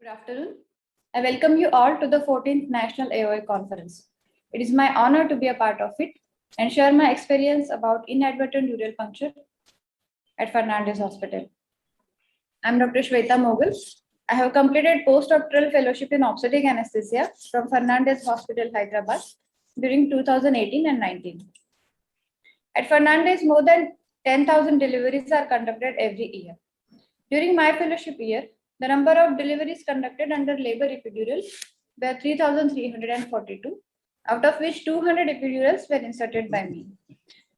Good afternoon. I welcome you all to the 14th National AOI Conference. It is my honor to be a part of it and share my experience about inadvertent dural puncture at Fernandez Hospital. I am Dr. Shweta Mogal. I have completed postdoctoral fellowship in obstetric anesthesia from Fernandez Hospital, Hyderabad during 2018 and 19. At Fernandez, more than 10,000 deliveries are conducted every year. During my fellowship year, the number of deliveries conducted under labor epidural were 3,342, out of which 200 epidurals were inserted by me.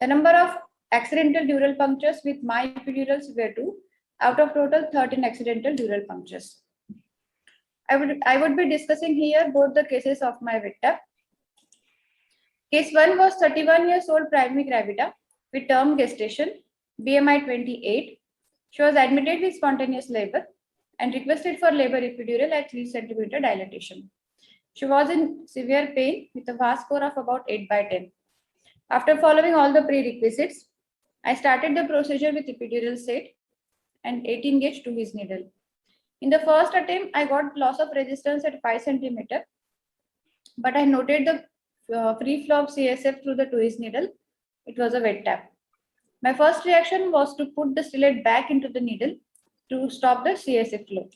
The number of accidental dural punctures with my epidurals were 2, out of total 13 accidental dural punctures. I would be discussing here both the cases of my victim. Case 1 was 31 years old primary gravida with term gestation, BMI 28. She was admitted with spontaneous labor and requested for labor epidural at 3 centimeter dilatation. She was in severe pain with a VAS score of about 8/10. After following all the prerequisites, I started the procedure with epidural set and 18 gauge 2 his needle. In the first attempt, I got loss of resistance at 5 centimeter, but I noted the free flow of CSF through the 2 his needle. It was a wet tap. My first reaction was to put the stylet back into the needle to stop the CSF flow.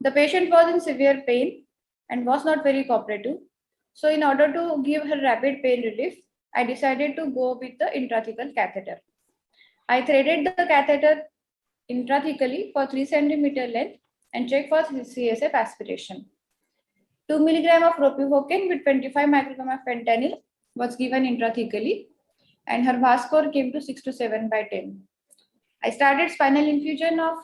The patient was in severe pain and was not very cooperative. So in order to give her rapid pain relief, I decided to go with the intrathecal catheter. I threaded the catheter intrathecally for 3 centimeter length and checked for CSF aspiration. 2 milligram of ropivacaine with 25 microgram of fentanyl was given intrathecally, and her VAS score came to 6 to 7/10. I started spinal infusion of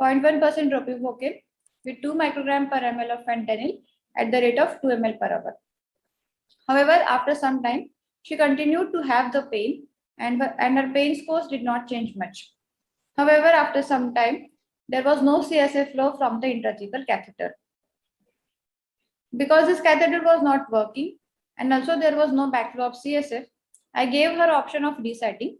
0.1% ropivacaine with 2 microgram per ml of fentanyl at the rate of 2 ml per hour. However, after some time, she continued to have the pain and her pain scores did not change much. However, after some time, there was no CSF flow from the intrathecal catheter. Because this catheter was not working and also there was no backflow of CSF, I gave her option of resetting.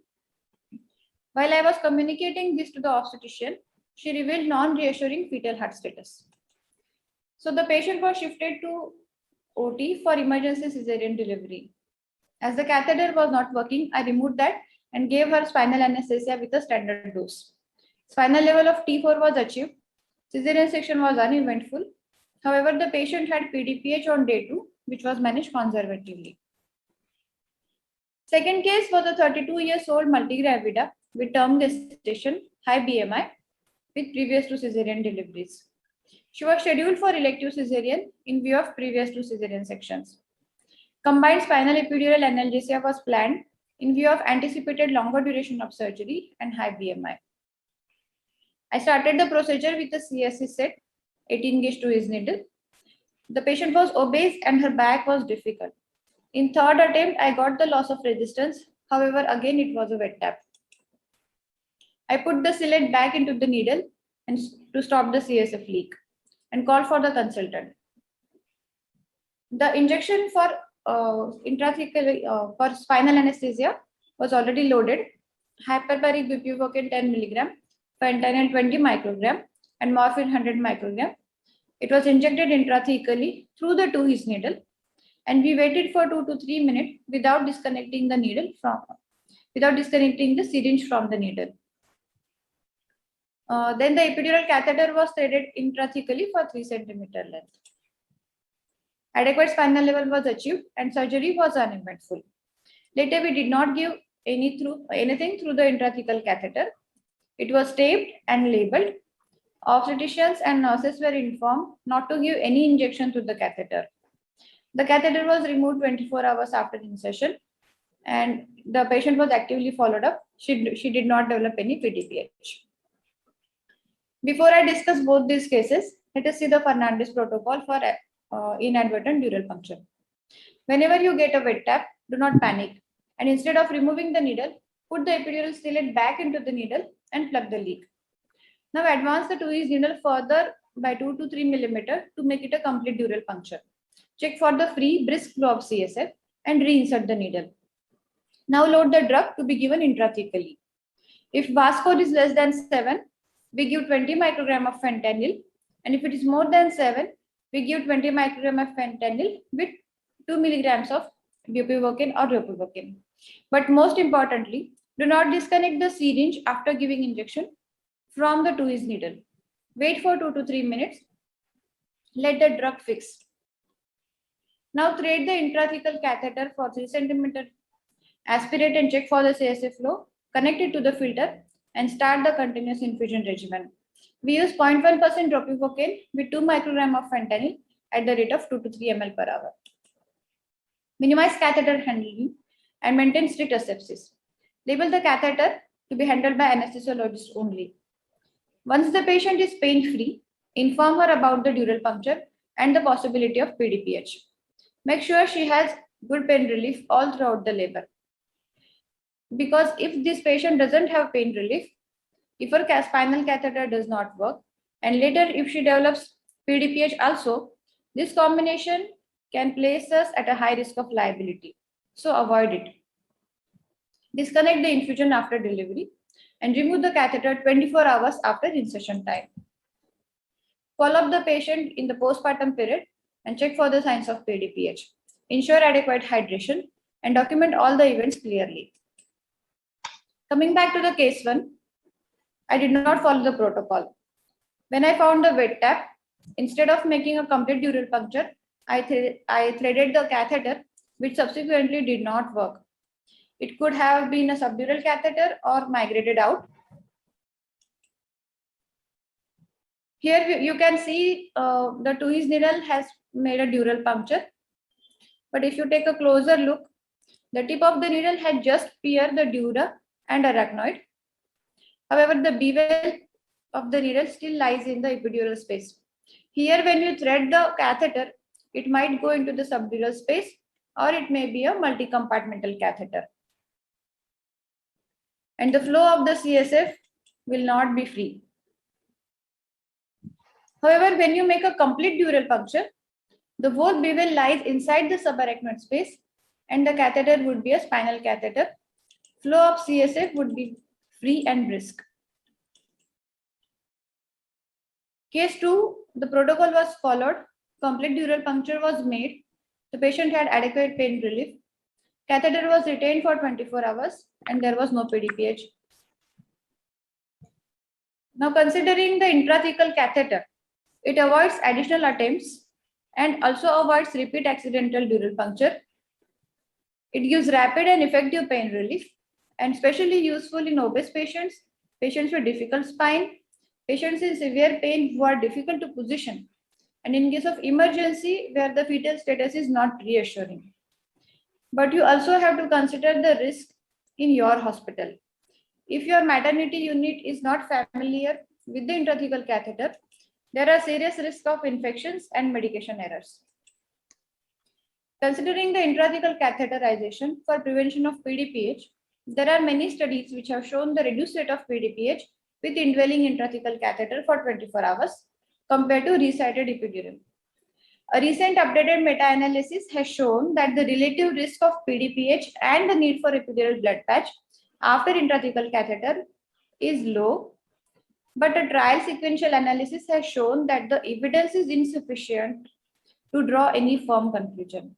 While I was communicating this to the obstetrician, she revealed non-reassuring fetal heart status. So the patient was shifted to OT for emergency cesarean delivery. As the catheter was not working, I removed that and gave her spinal anesthesia with a standard dose. Spinal level of T4 was achieved. Cesarean section was uneventful. However, the patient had PDPH on day 2, which was managed conservatively. Second case was a 32 years old multigravida with term gestation, high BMI, with previous to cesarean deliveries. She was scheduled for elective cesarean in view of previous to cesarean sections. Combined spinal epidural analgesia was planned in view of anticipated longer duration of surgery and high BMI. I started the procedure with a CSC set, 18 gauge 2 his needle. The patient was obese and her back was difficult. In third attempt, I got the loss of resistance. However, again, it was a wet tap. I put the stylet back into the needle and to stop the CSF leak and called for the consultant. The injection for intrathecal for spinal anesthesia was already loaded. Hyperbaric bupivacaine 10 milligram, fentanyl 20 microgram, and morphine 100 microgram. It was injected intrathecally through the 2 his needle, and we waited for 2 to 3 minutes without disconnecting the syringe from the needle. Then the epidural catheter was threaded intrathecally for 3 centimeter length. Adequate spinal level was achieved and surgery was uneventful. Later, we did not give anything through the intrathecal catheter. It was taped and labeled. Obstetricians and nurses were informed not to give any injection through the catheter. The catheter was removed 24 hours after insertion and the patient was actively followed up. She did not develop any PDPH. Before I discuss both these cases, let us see the Fernandez protocol for inadvertent dural puncture. Whenever you get a wet tap, do not panic. And instead of removing the needle, put the epidural stylet back into the needle and plug the leak. Now advance the 2 his needle further by 2 to 3 millimeter to make it a complete dural puncture. Check for the free brisk flow of CSF and reinsert the needle. Now load the drug to be given intrathecally. If VAS score is less than 7, we give 20 microgram of fentanyl. And if it is more than 7, we give 20 microgram of fentanyl with 2 milligrams of bupivacaine or ropivacaine. But most importantly, do not disconnect the syringe after giving injection from the 2 needle. Wait for 2 to 3 minutes. Let the drug fix. Now thread the intrathecal catheter for 3 centimeter. Aspirate and check for the CSF flow. Connect it to the filter and start the continuous infusion regimen. We use 0.1% ropivacaine with 2 microgram of fentanyl at the rate of 2 to 3 ml per hour. Minimize catheter handling and maintain strict asepsis. Label the catheter to be handled by anesthesiologist only. Once the patient is pain-free, inform her about the dural puncture and the possibility of PDPH. Make sure she has good pain relief all throughout the labor. Because if this patient doesn't have pain relief, if her spinal catheter does not work, and later if she develops PDPH also, this combination can place us at a high risk of liability. So avoid it. Disconnect the infusion after delivery and remove the catheter 24 hours after insertion time. Follow up the patient in the postpartum period and check for the signs of PDPH. Ensure adequate hydration and document all the events clearly. Coming back to the case 1, I did not follow the protocol. When I found the wet tap, instead of making a complete dural puncture, I threaded the catheter, which subsequently did not work. It could have been a subdural catheter or migrated out. Here you can see the 2 needle has made a dural puncture. But if you take a closer look, the tip of the needle had just pierced the dura and arachnoid. However, the bevel of the needle still lies in the epidural space. Here, when you thread the catheter, it might go into the subdural space or it may be a multi-compartmental catheter. And the flow of the CSF will not be free. However, when you make a complete dural puncture, the whole bevel lies inside the subarachnoid space and the catheter would be a spinal catheter. Flow of CSF would be free and brisk. Case 2, the protocol was followed. Complete dural puncture was made. The patient had adequate pain relief. Catheter was retained for 24 hours and there was no PDPH. Now considering the intrathecal catheter, it avoids additional attempts and also avoids repeat accidental dural puncture. It gives rapid and effective pain relief and especially useful in obese patients, patients with difficult spine, patients in severe pain who are difficult to position, and in case of emergency where the fetal status is not reassuring. But you also have to consider the risk in your hospital. If your maternity unit is not familiar with the intrathecal catheter, there are serious risks of infections and medication errors. Considering the intrathecal catheterization for prevention of PDPH, there are many studies which have shown the reduced rate of PDPH with indwelling intrathecal catheter for 24 hours compared to recited epidural. A recent updated meta-analysis has shown that the relative risk of PDPH and the need for epidural blood patch after intrathecal catheter is low, but a trial sequential analysis has shown that the evidence is insufficient to draw any firm conclusion.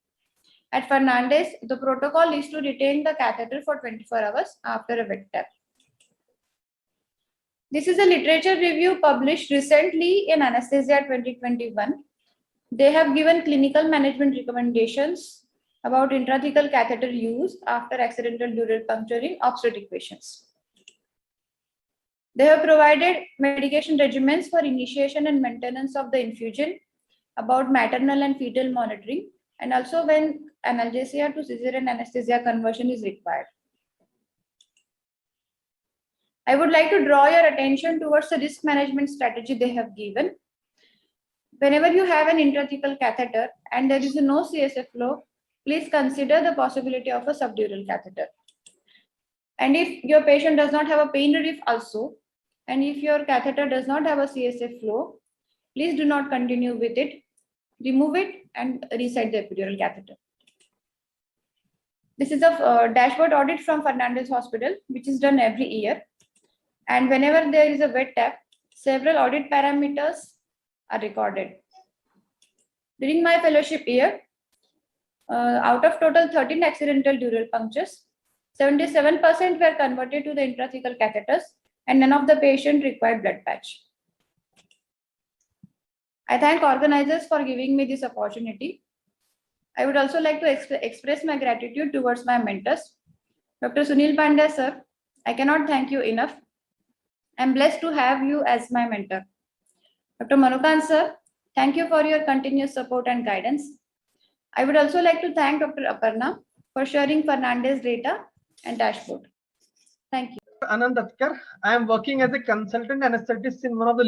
At Fernandez, the protocol is to retain the catheter for 24 hours after a wet tap. This is a literature review published recently in Anesthesia 2021. They have given clinical management recommendations about intrathecal catheter use after accidental dural puncture in obstetric patients. They have provided medication regimens for initiation and maintenance of the infusion, about maternal and fetal monitoring, and also when analgesia to cesarean anesthesia conversion is required. I would like to draw your attention towards the risk management strategy they have given. Whenever you have an intrathecal catheter and there is no CSF flow, please consider the possibility of a subdural catheter. And if your patient does not have a pain relief also, and if your catheter does not have a CSF flow, please do not continue with it. Remove it and reset the epidural catheter. This is a dashboard audit from Fernandez Hospital, which is done every year. And whenever there is a wet tap, Several audit parameters are recorded. During my fellowship year, out of total 13 accidental dural punctures, 77% were converted to the intrathecal catheters and none of the patient required blood patch. I thank organizers for giving me this opportunity. I would also like to express my gratitude towards my mentors. Dr. Sunil Pandya sir, I cannot thank you enough. I am blessed to have you as my mentor. Dr. Manukant sir, thank you for your continuous support and guidance. I would also like to thank Dr. Aparna for sharing Fernandez data and dashboard. Thank you. Anand Atkar. I am working as a consultant anesthetist in one of the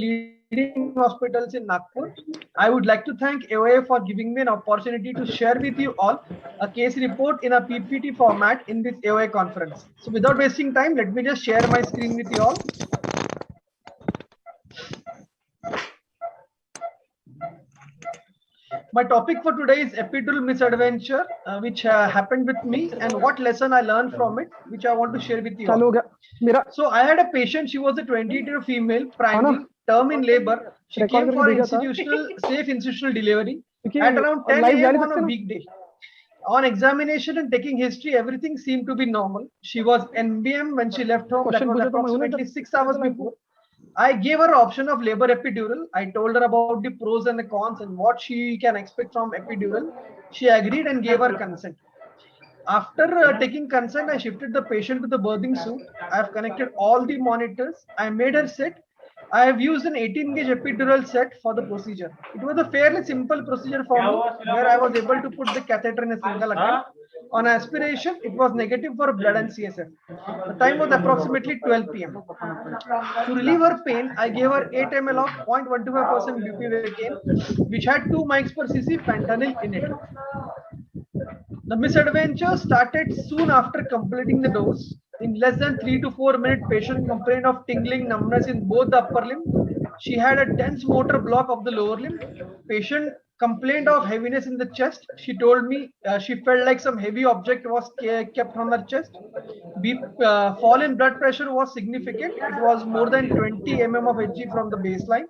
leading hospitals in Nagpur. I would like to thank AOA for giving me an opportunity to share with you all a case report in a PPT format in this AOA conference. So without wasting time, let me just share my screen with you all. My topic for today is epidural misadventure, which happened with me, and what lesson I learned from it, which I want to share with you all. So I had a patient. She was a 22 female, primary, term in labor. She came for safe institutional delivery at around 10 a.m. on a weekday. On examination and taking history, everything seemed to be normal. She was NBM when she left home. That was approximately 6 hours before. I gave her an option of labor epidural. I told her about the pros and the cons and what she can expect from epidural. She agreed and gave her consent. After taking consent, I shifted the patient to the birthing suite. I have connected all the monitors. I made her sit. I have used an 18-gauge epidural set for the procedure. It was a fairly simple procedure for me, where I was able to put the catheter in a single attempt. On aspiration, it was negative for blood and CSF. The time was approximately 12 p.m. To relieve her pain, I gave her 8 ml of 0.125% bupivacaine, which had 2 mics per cc fentanyl in it. The misadventure started soon after completing the dose. In less than 3 to 4 minutes, patient complained of tingling numbness in both the upper limb. She had a dense motor block of the lower limb. Patient complained of heaviness in the chest. She told me she felt like some heavy object was kept on her chest. Fall in blood pressure was significant. It was more than 20 mm of Hg from the baseline.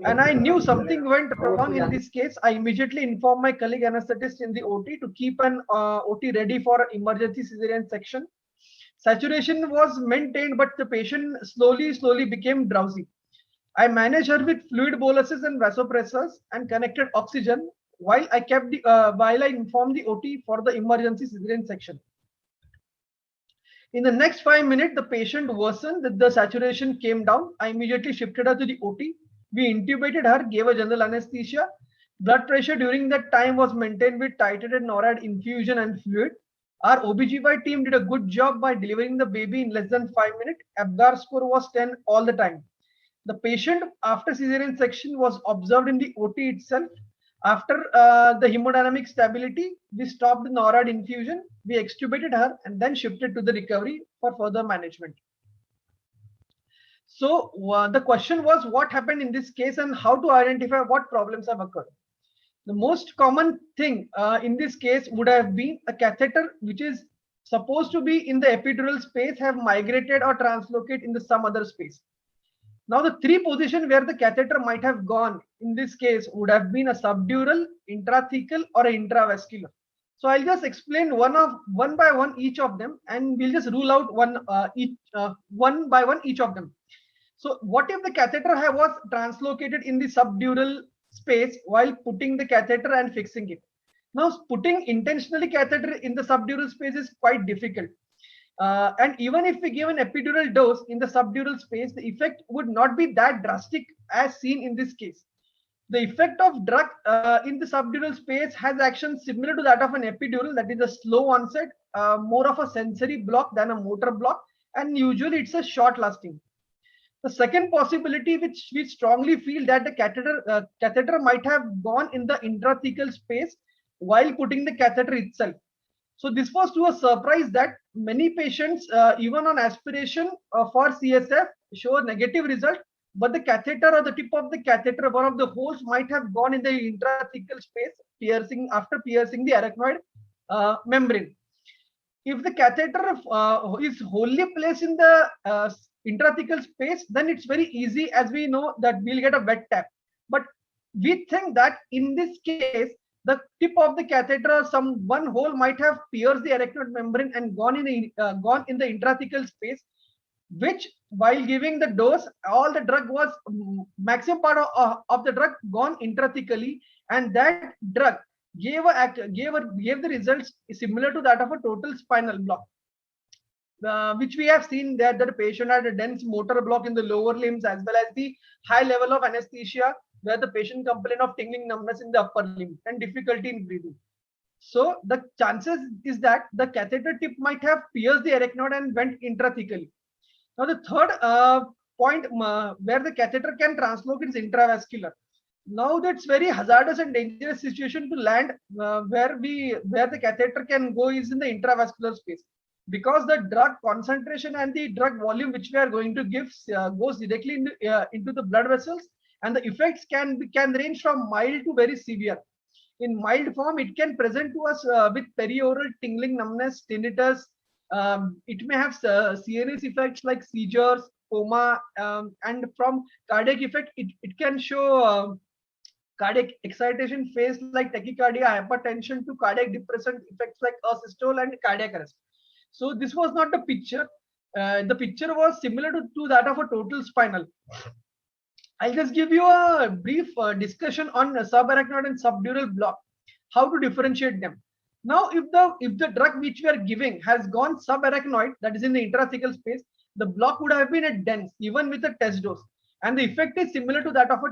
And I knew something went wrong in this case. I immediately informed my colleague anesthetist in the OT to keep an OT ready for emergency cesarean section. Saturation was maintained, but the patient slowly became drowsy. I managed her with fluid boluses and vasopressors and connected oxygen while I informed the OT for the emergency cesarean section. In the next 5 minutes, the patient worsened. The saturation came down. I immediately shifted her to the OT. We intubated her, gave her general anesthesia. Blood pressure during that time was maintained with titrated NORAD infusion and fluid. Our OBGYN team did a good job by delivering the baby in less than 5 minutes. ABGAR score was 10 all the time. The patient after cesarean section was observed in the OT itself. After the hemodynamic stability, we stopped the NORAD infusion. We extubated her and then shifted to the recovery for further management. So the question was what happened in this case and how to identify what problems have occurred. The most common thing in this case would have been a catheter which is supposed to be in the epidural space have migrated or translocated in some other space. Now the 3 positions where the catheter might have gone in this case would have been a subdural, intrathecal or intravascular. So I'll just explain one by one each of them, and we'll just rule out one by one each of them. So what if the catheter was translocated in the subdural space while putting the catheter and fixing it? Now putting intentionally catheter in the subdural space is quite difficult. And even if we give an epidural dose in the subdural space, the effect would not be that drastic as seen in this case. The effect of drug in the subdural space has action similar to that of an epidural, that is a slow onset, more of a sensory block than a motor block, and usually it's a short lasting. The second possibility, which we strongly feel that the catheter might have gone in the intrathecal space while putting the catheter itself. So this was to a surprise that many patients, even on aspiration for CSF, show a negative result, but the catheter or the tip of the catheter, one of the holes might have gone in the intrathecal space, after piercing the arachnoid membrane. If the catheter is wholly placed in the intrathecal space, then it's very easy, as we know that we'll get a wet tap. But we think that in this case, the tip of the catheter, some one hole might have pierced the arachnoid membrane and gone in the intrathecal space, which while giving the dose, all the drug was maximum part of the drug gone intrathecally, and that drug gave the results similar to that of a total spinal block. Which we have seen that the patient had a dense motor block in the lower limbs, as well as the high level of anesthesia, where the patient complained of tingling numbness in the upper limb and difficulty in breathing. So the chances is that the catheter tip might have pierced the arachnoid and went intrathecally. Now the third point where the catheter can translocate is intravascular. Now that's very hazardous and dangerous situation to land where the catheter can go is in the intravascular space, because the drug concentration and the drug volume which we are going to give goes directly into the blood vessels, and the effects can range from mild to very severe. In mild form, it can present to us with perioral tingling, numbness, tinnitus. It may have CNS effects like seizures, coma, and from cardiac effect, it can show cardiac excitation phase like tachycardia, hypertension, to cardiac depressant effects like asystole and cardiac arrest. So this was not the picture. The picture was similar to that of a total spinal. I'll just give you a brief discussion on subarachnoid and subdural block, how to differentiate them. Now, if the drug which we are giving has gone subarachnoid, that is in the intrathecal space, the block would have been a dense, even with a test dose, and the effect is similar to that of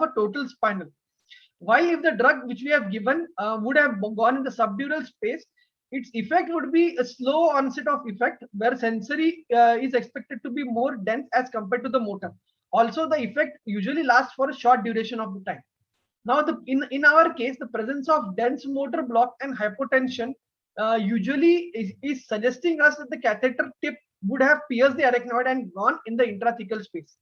a total spinal. While if the drug which we have given would have gone in the subdural space, its effect would be a slow onset of effect, where sensory is expected to be more dense as compared to the motor. Also, the effect usually lasts for a short duration of the time. Now, in our case, the presence of dense motor block and hypotension usually is suggesting us that the catheter tip would have pierced the arachnoid and gone in the intrathecal space.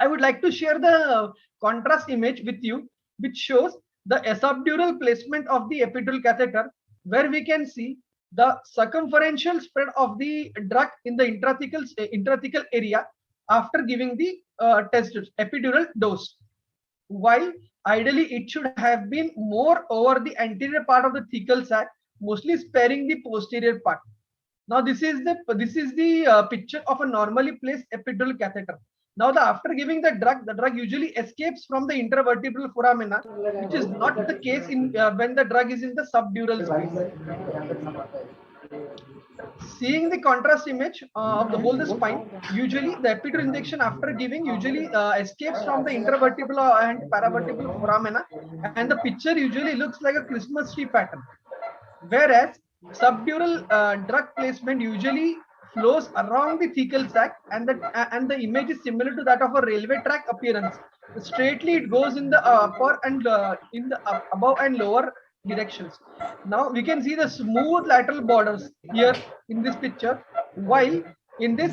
I would like to share the contrast image with you, which shows the subdural placement of the epidural catheter, where we can see the circumferential spread of the drug in the intrathecal area after giving the epidural dose. While ideally it should have been more over the anterior part of the thecal sac, mostly sparing the posterior part. Now this is the picture of a normally placed epidural catheter. Now after giving the drug usually escapes from the intervertebral foramina, which is not the case in when the drug is in the subdural space. Seeing the contrast image of the whole spine, usually the epidural injection after giving usually escapes from the intervertebral and paravertebral foramina, and the picture usually looks like a Christmas tree pattern. Whereas subdural drug placement usually flows around the thecal sac, and the image is similar to that of a railway track appearance. Straightly it goes in the upper and in the above and lower directions. Now we can see the smooth lateral borders here in this picture, while in this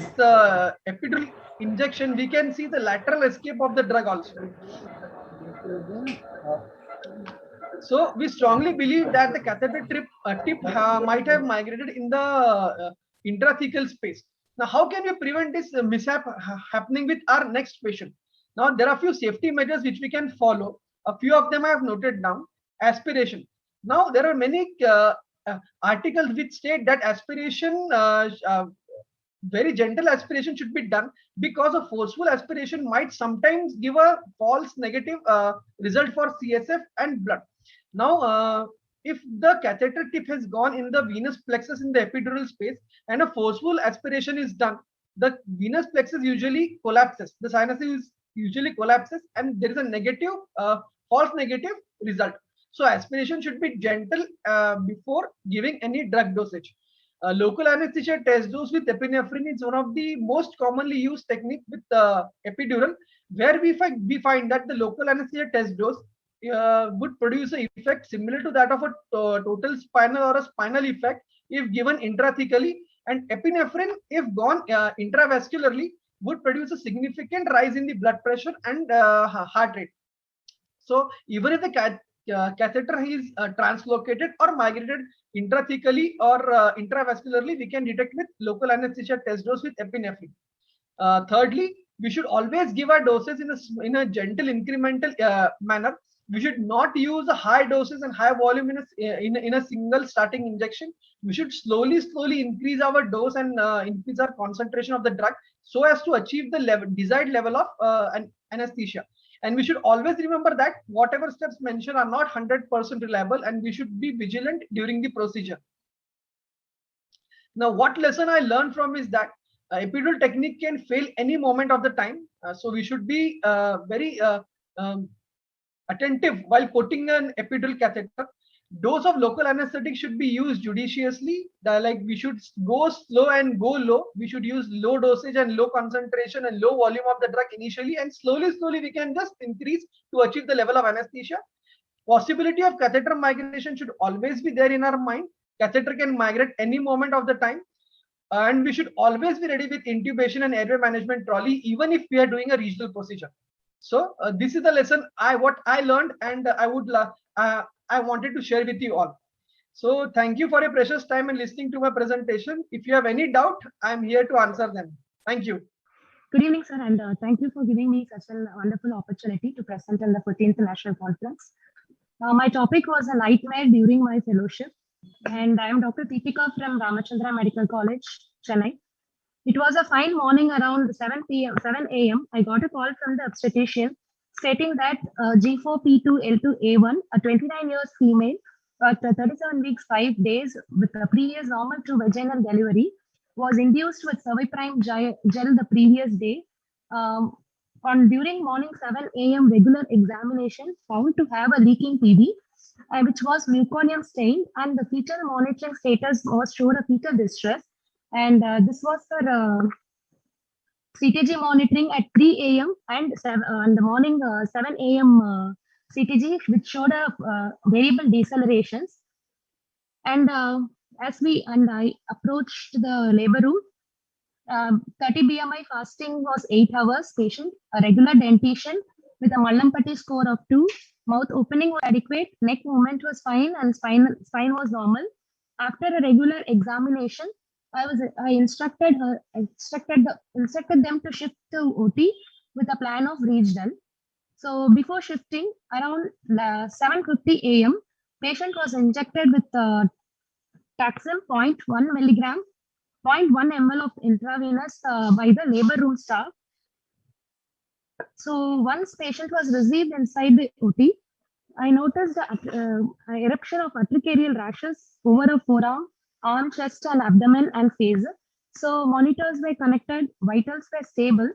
epidural injection we can see the lateral escape of the drug also. So we strongly believe that the catheter tip might have migrated in the intrathecal space. Now, how can we prevent this mishap happening with our next patient? Now, there are a few safety measures which we can follow. A few of them I have noted down. Aspiration. Now, there are many articles which state that aspiration, very gentle aspiration should be done, because a forceful aspiration might sometimes give a false negative result for CSF and blood. Now, if the catheter tip has gone in the venous plexus in the epidural space and a forceful aspiration is done, the venous plexus usually collapses. The sinus usually collapses, and there is a negative, false negative result. So aspiration should be gentle before giving any drug dosage. Local anesthesia test dose with epinephrine is one of the most commonly used technique with epidural, where we find that the local anesthesia test dose would produce an effect similar to that of a total spinal or a spinal effect if given intrathecally, and epinephrine, if gone intravascularly, would produce a significant rise in the blood pressure and heart rate. So even if the catheter is translocated or migrated intrathecally or intravascularly, we can detect with local anesthesia test dose with epinephrine. Thirdly, we should always give our doses in a gentle incremental manner. We should not use high doses and high volume in a single starting injection. We should slowly increase our dose and increase our concentration of the drug so as to achieve the desired level of anesthesia. And we should always remember that whatever steps mentioned are not 100% reliable, and we should be vigilant during the procedure. Now, what lesson I learned from is that epidural technique can fail any moment of the time. So we should be very attentive while putting an epidural catheter. Dose of local anesthetic should be used judiciously. Like we should go slow and go low. We should use low dosage and low concentration and low volume of the drug initially, and slowly we can just increase to achieve the level of anesthesia. Possibility of catheter migration should always be there in our mind. Catheter can migrate any moment of the time, and we should always be ready with intubation and airway management trolley, even if we are doing a regional procedure. So this is the lesson what I learned, and I wanted to share with you all. So thank you for your precious time and listening to my presentation. If you have any doubt, I am here to answer them. Thank you. Good evening, sir, and thank you for giving me such a wonderful opportunity to present in the 14th National Conference. My topic was a nightmare during my fellowship, and I am Dr. Deepika from Ramachandra Medical College, Chennai. It was a fine morning around 7 a.m. I got a call from the obstetrician stating that G4P2L2A1, a 29 years female, at 37 weeks 5 days with a previous normal to vaginal delivery, was induced with cerviprime gel the previous day. During morning 7 a.m. regular examination, found to have a leaking PV, which was meconium stained, and the fetal monitoring status was showed a fetal distress. And this was for CTG monitoring at 3 a.m. and the morning 7 a.m. CTG, which showed a variable decelerations. And I approached the labor room, 30 BMI fasting was 8 hours, patient, a regular dentition with a Mallampati score of 2, mouth opening was adequate, neck movement was fine, and spine was normal. After a regular examination, I instructed them to shift to OT with a plan of regional. So before shifting, around 7:50 a.m., patient was injected with Taxim 0.1 milligram, 0.1 ml of intravenous by the labor room staff. So once patient was received inside the OT, I noticed the eruption of urticarial rashes over a forearm, arm, chest, and abdomen and face. So monitors were connected, vitals were stable.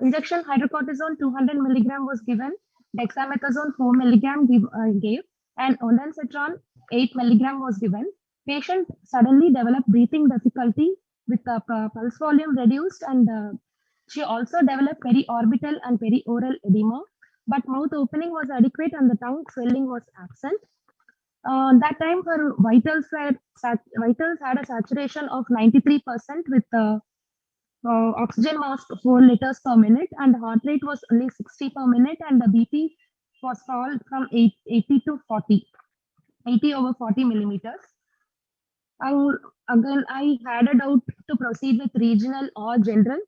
Injection hydrocortisone 200 milligram was given, dexamethasone 4 milligram gave, and ondansetron 8 milligram was given. Patient suddenly developed breathing difficulty with the pulse volume reduced, and she also developed periorbital and perioral edema, but mouth opening was adequate and the tongue swelling was absent. That time her vitals had a saturation of 93% with oxygen mask 4 liters per minute, and the heart rate was only 60 per minute, and the BP was fall from 80 to 40, 80 over 40 millimeters. Again, I had a doubt to proceed with regional or general.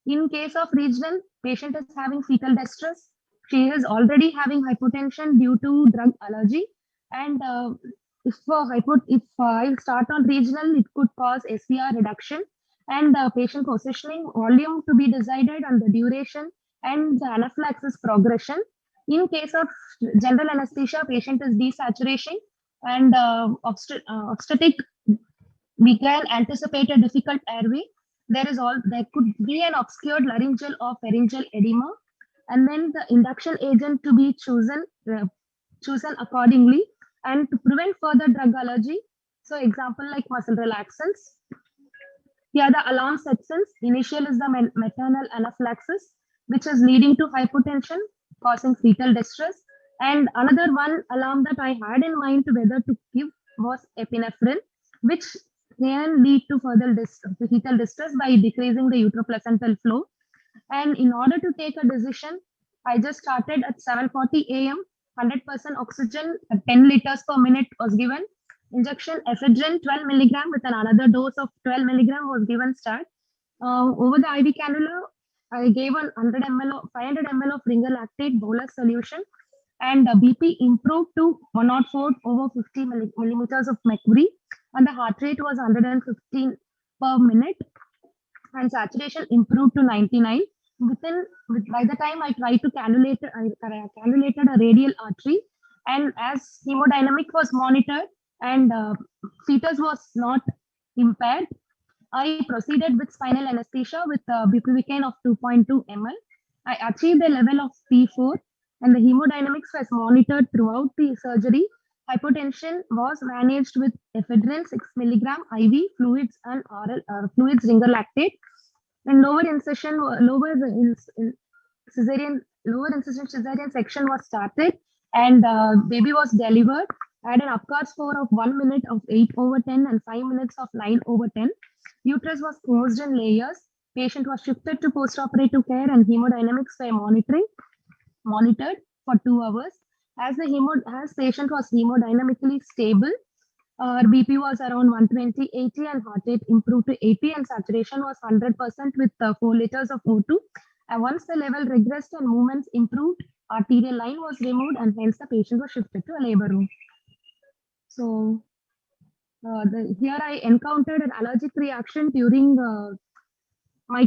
In case of regional, patient is having fetal distress. She is already having hypotension due to drug allergy, and if I start on regional, it could cause SVR reduction, and patient positioning, volume to be decided, and the duration and the anaphylaxis progression. In case of general anesthesia, patient is desaturation, and obstetric, we can anticipate a difficult airway. There could be an obscured laryngeal or pharyngeal edema, and then the induction agent to be chosen accordingly, and to prevent further drug allergy. So example like muscle relaxants. Here the alarm sets in. Initial is the maternal anaphylaxis, which is leading to hypotension, causing fetal distress. And another one alarm that I had in mind to whether to give was epinephrine, which can lead to further fetal distress by decreasing the uteroplacental flow. And in order to take a decision, I just started at 7:40 a.m. 100% oxygen, 10 liters per minute was given. Injection ephedrine 12 milligram with another dose of 12 milligram was given start. Over the IV cannula, I gave 500 ml of ringalactate bolus solution, and BP improved to 104/50 millimeters of mercury, and the heart rate was 115 per minute, and saturation improved to 99. By the time I tried to I cannulated a radial artery, and as hemodynamic was monitored and fetus was not impaired, I proceeded with spinal anesthesia with bupivacaine of 2.2 ml. I achieved a level of P4, and the hemodynamics was monitored throughout the surgery. Hypotension was managed with ephedrine 6 milligram IV fluids and oral fluids ringalactate. And lower incision cesarean section was started, and baby was delivered. I had an UPCAR score of 1 minute of 8/10 and 5 minutes of 9/10. Uterus was closed in layers. Patient was shifted to postoperative care, and hemodynamics were monitored for 2 hours. As patient was hemodynamically stable, our BP was around 120/80 and heart rate improved to 80, and saturation was 100% with 4 liters of O2. And once the level regressed and movements improved, arterial line was removed, and hence the patient was shifted to a labor room. So here I encountered an allergic reaction during my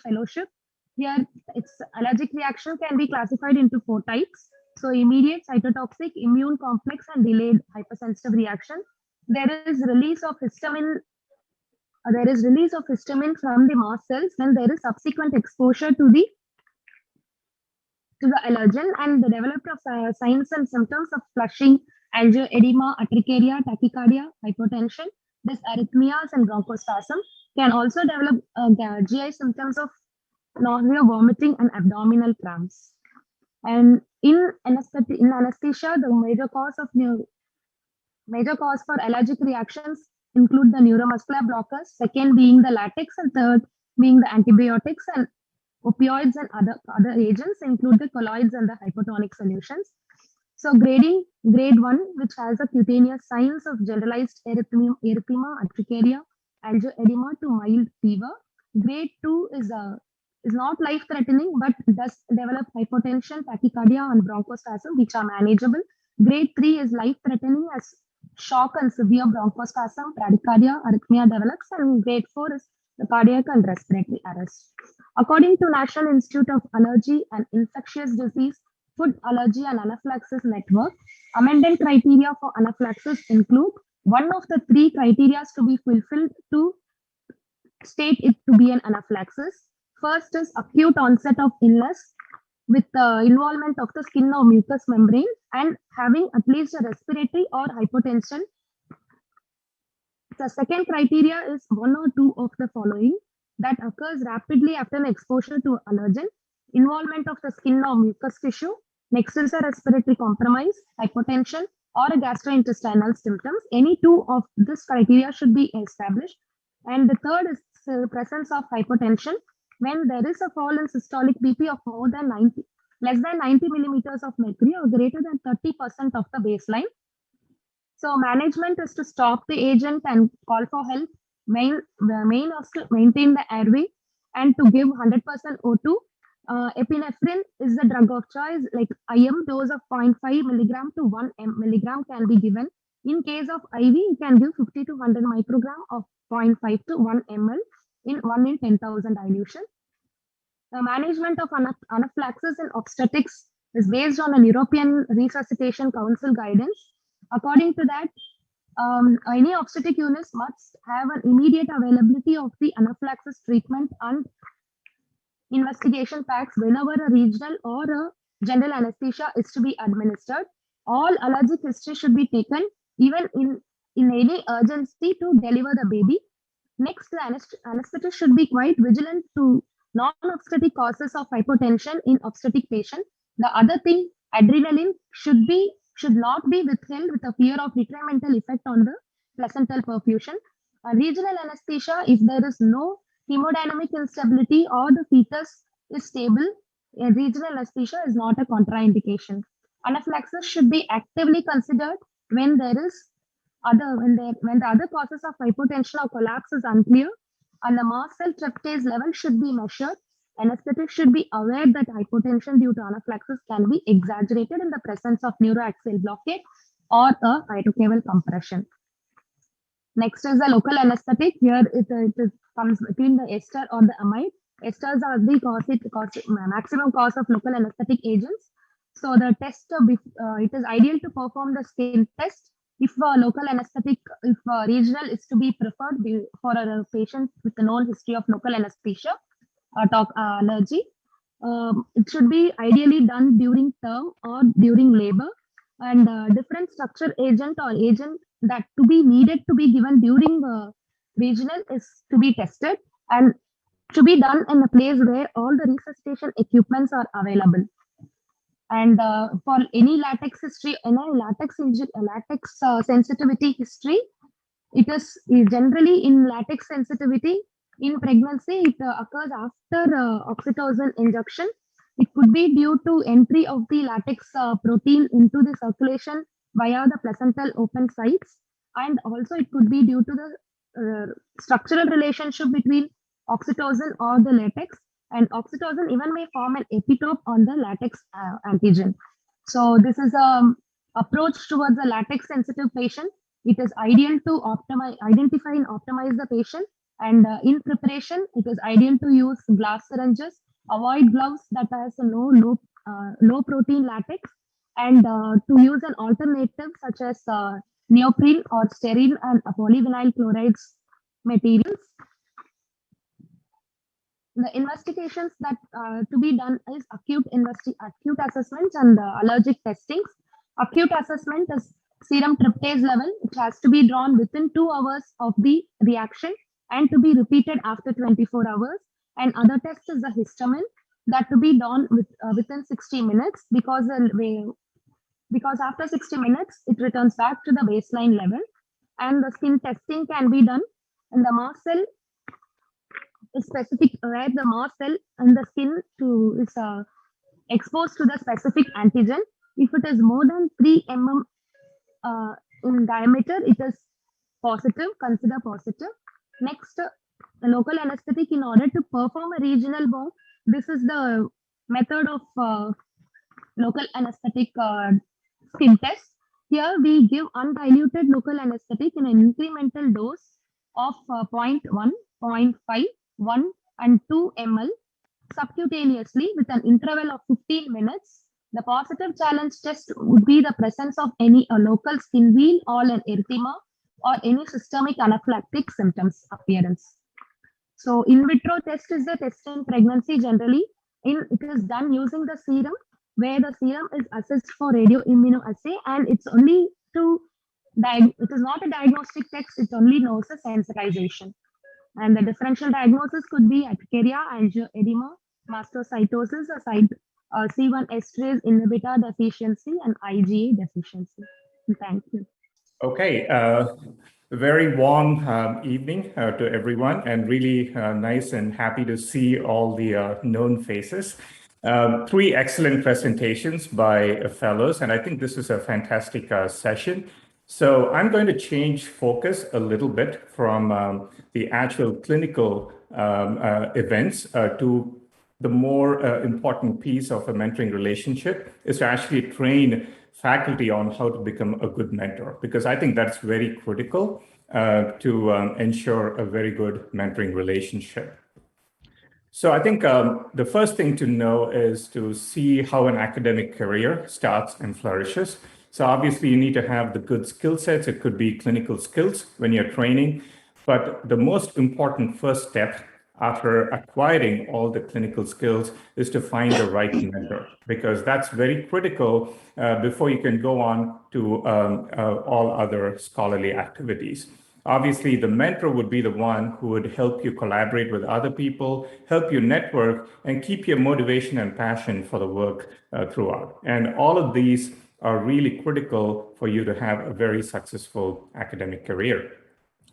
fellowship. Here, its allergic reaction can be classified into 4 types. So immediate, cytotoxic, immune complex, and delayed hypersensitive reaction. There is release of histamine. From the mast cells when there is subsequent exposure to the allergen, and the development of signs and symptoms of flushing, angioedema, urticaria, tachycardia, hypotension, dysarrhythmias, and bronchospasm. Can also develop GI symptoms of nausea, vomiting, and abdominal cramps. And in anesthesia, the major cause for allergic reactions include the neuromuscular blockers, second being the latex, and third being the antibiotics, and opioids and other agents include the colloids and the hypotonic solutions. So grade 1, which has a cutaneous signs of generalized erythema, urticaria, angioedema to mild fever. Grade 2 is not life-threatening, but does develop hypotension, tachycardia, and bronchospasm, which are manageable. Grade 3 is life-threatening as shock and severe bronchospasm, bradycardia, arrhythmia develops, and grade 4 is the cardiac and respiratory arrest. According to National Institute of Allergy and Infectious Disease, Food Allergy and Anaphylaxis Network, amended criteria for anaphylaxis include one of the 3 criteria to be fulfilled to state it to be an anaphylaxis. First is acute onset of illness with the involvement of the skin or mucous membrane and having at least a respiratory or hypotension. The second criteria is 1 or 2 of the following that occurs rapidly after an exposure to allergen, involvement of the skin or mucous tissue. Next is a respiratory compromise, hypotension, or a gastrointestinal symptoms. Any 2 of this criteria should be established. And the third is the presence of hypotension when there is a fall in systolic BP of less than 90 millimeters of mercury or greater than 30% of the baseline. So management is to stop the agent and call for help. The main is to maintain the airway and to give 100% O2. Epinephrine is the drug of choice, like IM dose of 0.5 milligram to 1 milligram can be given. In case of IV, you can give 50 to 100 microgram of 0.5 to 1 ml in 1 in 10,000 dilution. The management of anaphylaxis in obstetrics is based on an European Resuscitation Council guidance. According to that, any obstetric units must have an immediate availability of the anaphylaxis treatment and investigation packs whenever a regional or a general anesthesia is to be administered. All allergic history should be taken even in any urgency to deliver the baby. Next, the anesthetist should be quite vigilant to non-obstetric causes of hypotension in obstetric patient. The other thing, adrenaline should not be withheld with a fear of detrimental effect on the placental perfusion. A regional anesthesia, if there is no hemodynamic instability or the fetus is stable, a regional anesthesia is not a contraindication. Anaphylaxis should be actively considered when there is when the other causes of hypotension or collapse is unclear, and the mast cell tryptase level should be measured. Anesthetic should be aware that hypotension due to anaphylaxis can be exaggerated in the presence of neuroaxial blockade or a hydrocaval compression. Next is the local anesthetic. Here it comes between the ester or the amide. Esters are the maximum cause of local anesthetic agents. So the test, it is ideal to perform the skin test if local anesthetic, if regional is to be preferred for a patient with a known history of local anesthesia or allergy. It should be ideally done during term or during labor, and different structure agent or agent that to be needed to be given during regional is to be tested and to be done in a place where all the resuscitation equipments are available. And for any latex history, latex sensitivity history, it is generally in latex sensitivity in pregnancy. It occurs after oxytocin injection. It could be due to entry of the latex protein into the circulation via the placental open sites, and also it could be due to the structural relationship between oxytocin or the latex, and oxytocin even may form an epitope on the latex antigen. So this is an approach towards a latex sensitive patient. It is ideal to identify and optimize the patient, and in preparation, it is ideal to use glass syringes, avoid gloves that has low protein latex, and to use an alternative such as neoprene or styrene and polyvinyl chlorides materials. The investigations that to be done is acute assessments and allergic testings. Acute assessment is serum tryptase level, which has to be drawn within 2 hours of the reaction and to be repeated after 24 hours. And other test is the histamine that to be done within 60 minutes because after 60 minutes, it returns back to the baseline level. And the skin testing can be done, and the mast cell is specific, where the mast cell and the skin is exposed to the specific antigen. If it is more than 3 mm in diameter, it is positive, consider positive. Next, the local anesthetic in order to perform a regional bomb. This is the method of local anesthetic skin test. Here we give undiluted local anesthetic in an incremental dose of 0.1, 0.5, 1 and 2 ml subcutaneously with an interval of 15 minutes. The positive challenge test would be the presence of any local skin wheal or an erythema or any systemic anaphylactic symptoms appearance. So in vitro test is the test in pregnancy generally. It is done using the serum, where the serum is assessed for radioimmunoassay, and it's only it is not a diagnostic test, it only knows a sensitization. And the differential diagnosis could be urticaria, angioedema, mastocytosis, or C1 esterase inhibitor deficiency, and IgA deficiency. Thank you. Okay, very warm evening to everyone, and really nice and happy to see all the known faces. 3 excellent presentations by fellows, and I think this is a fantastic session. So I'm going to change focus a little bit from the actual clinical events to the more important piece of a mentoring relationship is to actually train faculty on how to become a good mentor, because I think that's very critical to ensure a very good mentoring relationship. So I think the first thing to know is to see how an academic career starts and flourishes. So obviously you need to have the good skill sets. It could be clinical skills when you're training, but the most important first step after acquiring all the clinical skills is to find the right mentor, because that's very critical before you can go on to all other scholarly activities. Obviously, the mentor would be the one who would help you collaborate with other people, help you network, and keep your motivation and passion for the work throughout. And all of these are really critical for you to have a very successful academic career.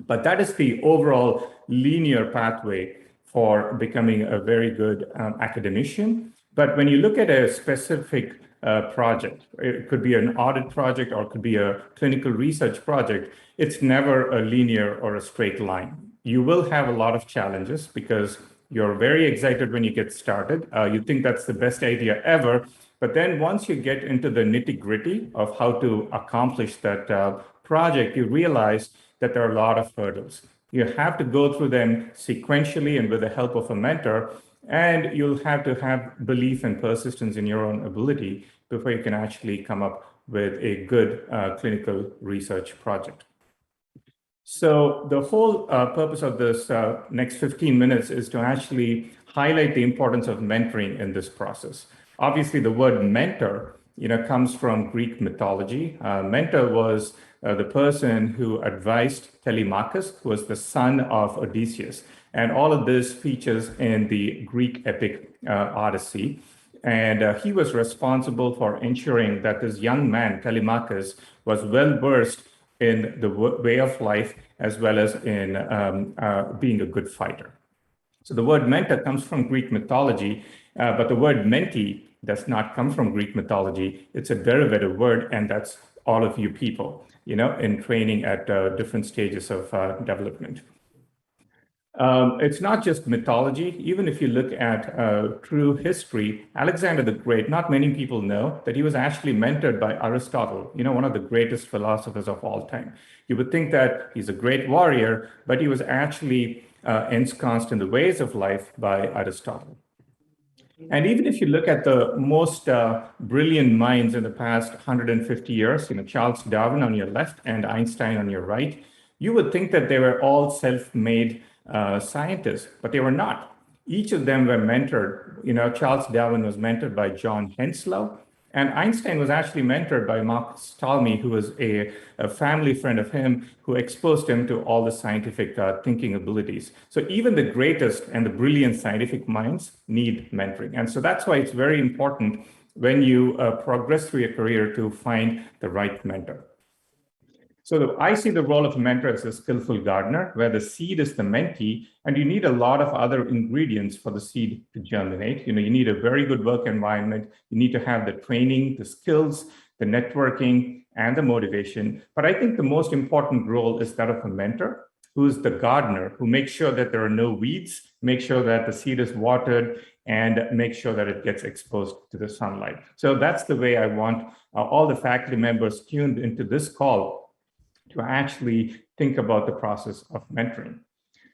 But that is the overall linear pathway for becoming a very good academician. But when you look at a specific project. It could be an audit project or it could be a clinical research project. It's never a linear or a straight line. You will have a lot of challenges because you're very excited when you get started. You think that's the best idea ever. But then once you get into the nitty-gritty of how to accomplish that project, you realize that there are a lot of hurdles. You have to go through them sequentially and with the help of a mentor, and you'll have to have belief and persistence in your own ability before you can actually come up with a good clinical research project. So the whole purpose of this next 15 minutes is to actually highlight the importance of mentoring in this process. Obviously, the word mentor, comes from Greek mythology. Mentor was the person who advised Telemachus, who was the son of Odysseus. And all of this features in the Greek epic Odyssey. And he was responsible for ensuring that this young man, Telemachus, was well versed in the way of life as well as in being a good fighter. So the word mentor comes from Greek mythology, but the word mentee does not come from Greek mythology. It's a derivative word, and that's all of you people, in training at different stages of development. It's not just mythology. Even if you look at true history, Alexander the Great, not many people know that he was actually mentored by Aristotle, one of the greatest philosophers of all time. You would think that he's a great warrior, but he was actually ensconced in the ways of life by Aristotle. And even if you look at the most brilliant minds in the past 150 years, Charles Darwin on your left and Einstein on your right, you would think that they were all self-made scientists, but they were not. Each of them were mentored. Charles Darwin was mentored by John Henslow, and Einstein was actually mentored by Marcus Ptolemy, who was a family friend of him, who exposed him to all the scientific thinking abilities. So even the greatest and the brilliant scientific minds need mentoring. And so that's why it's very important when you progress through your career to find the right mentor. So I see the role of a mentor as a skillful gardener, where the seed is the mentee, and you need a lot of other ingredients for the seed to germinate. You need a very good work environment. You need to have the training, the skills, the networking, and the motivation. But I think the most important role is that of a mentor, who is the gardener, who makes sure that there are no weeds, make sure that the seed is watered, and make sure that it gets exposed to the sunlight. So that's the way I want all the faculty members tuned into this call to actually think about the process of mentoring.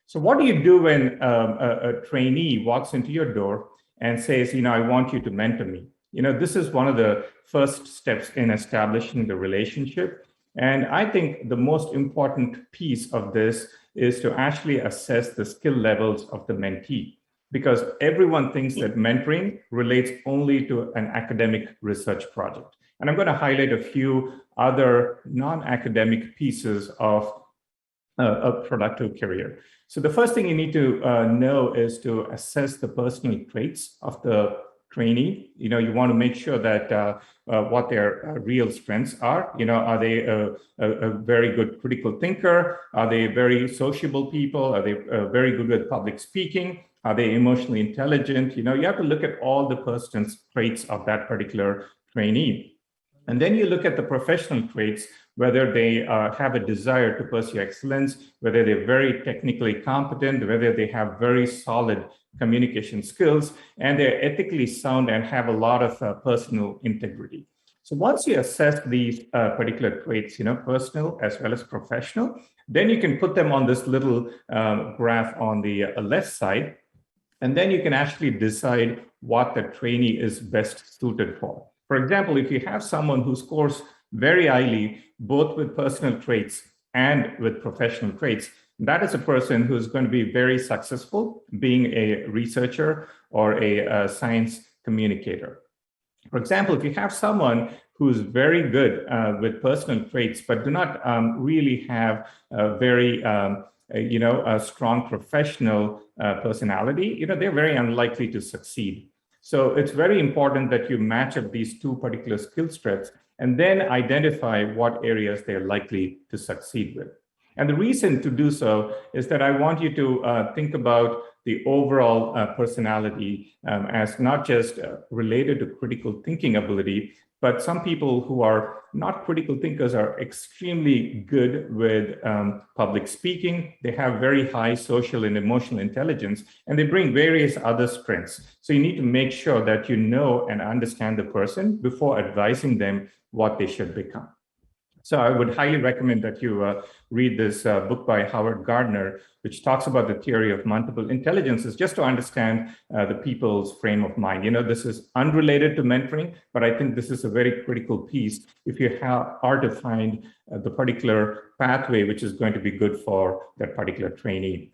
So what do you do when a trainee walks into your door and says, I want you to mentor me? This is one of the first steps in establishing the relationship. And I think the most important piece of this is to actually assess the skill levels of the mentee, because everyone thinks that mentoring relates only to an academic research project. And I'm going to highlight a few other non-academic pieces of a productive career. So the first thing you need to know is to assess the personal traits of the trainee. You want to make sure that what their real strengths are. Are they a very good critical thinker? Are they very sociable people? Are they very good with public speaking? Are they emotionally intelligent? You have to look at all the personal traits of that particular trainee. And then you look at the professional traits, whether they have a desire to pursue excellence, whether they're very technically competent, whether they have very solid communication skills, and they're ethically sound and have a lot of personal integrity. So once you assess these particular traits, personal as well as professional, then you can put them on this little graph on the left side, and then you can actually decide what the trainee is best suited for. For example, if you have someone who scores very highly, both with personal traits and with professional traits, that is a person who's going to be very successful being a researcher or a science communicator. For example, if you have someone who's very good with personal traits, but do not really have a very a strong professional personality, they're very unlikely to succeed. So it's very important that you match up these two particular skill sets and then identify what areas they're likely to succeed with. And the reason to do so is that I want you to think about the overall personality as not just related to critical thinking ability, but some people who are not critical thinkers are extremely good with public speaking. They have very high social and emotional intelligence, and they bring various other strengths. So you need to make sure that you know and understand the person before advising them what they should become. So I would highly recommend that you read this book by Howard Gardner, which talks about the theory of multiple intelligences, just to understand the people's frame of mind. You know, this is unrelated to mentoring, but I think this is a very critical piece if you are to find the particular pathway which is going to be good for that particular trainee.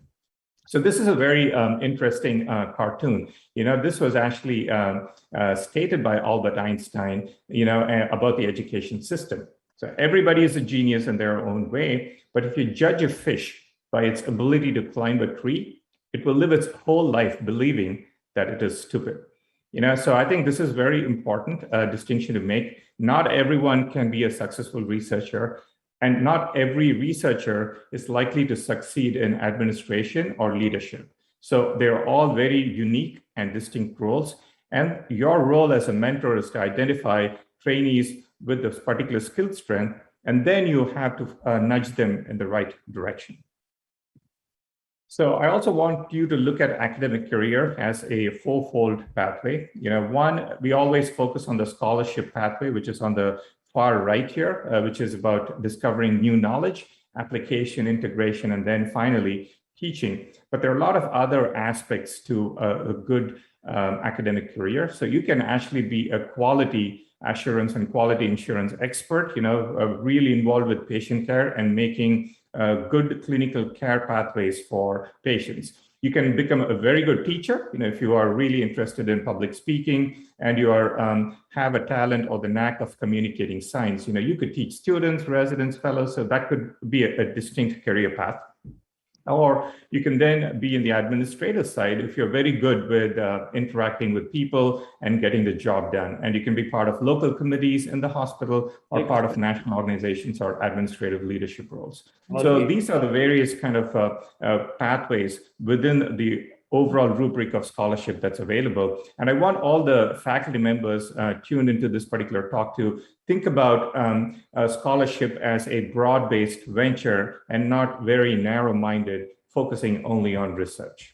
So this is a very interesting cartoon. You know, this was actually stated by Albert Einstein, you know, about the education system. So everybody is a genius in their own way, but if you judge a fish by its ability to climb a tree, it will live its whole life believing that it is stupid. You know, so I think this is very important distinction to make. Not everyone can be a successful researcher, and not every researcher is likely to succeed in administration or leadership. So they're all very unique and distinct roles. And your role as a mentor is to identify trainees with this particular skill strength, and then you have to nudge them in the right direction. So I also want you to look at academic career as a fourfold pathway. You know, one, we always focus on the scholarship pathway, which is on the far right here, which is about discovering new knowledge, application, integration, and then finally teaching. But there are a lot of other aspects to a good academic career. So you can actually be a quality assurance and quality insurance expert, you know, really involved with patient care and making good clinical care pathways for patients. You can become a very good teacher, you know, if you are really interested in public speaking and you are have a talent or the knack of communicating science. You know, you could teach students, residents, fellows, so that could be a distinct career path. Or you can then be in the administrative side if you're very good with interacting with people and getting the job done. And you can be part of local committees in the hospital or part of national organizations or administrative leadership roles. So these are the various kind of pathways within the overall rubric of scholarship that's available. And I want all the faculty members tuned into this particular talk to think about scholarship as a broad-based venture and not very narrow-minded, focusing only on research.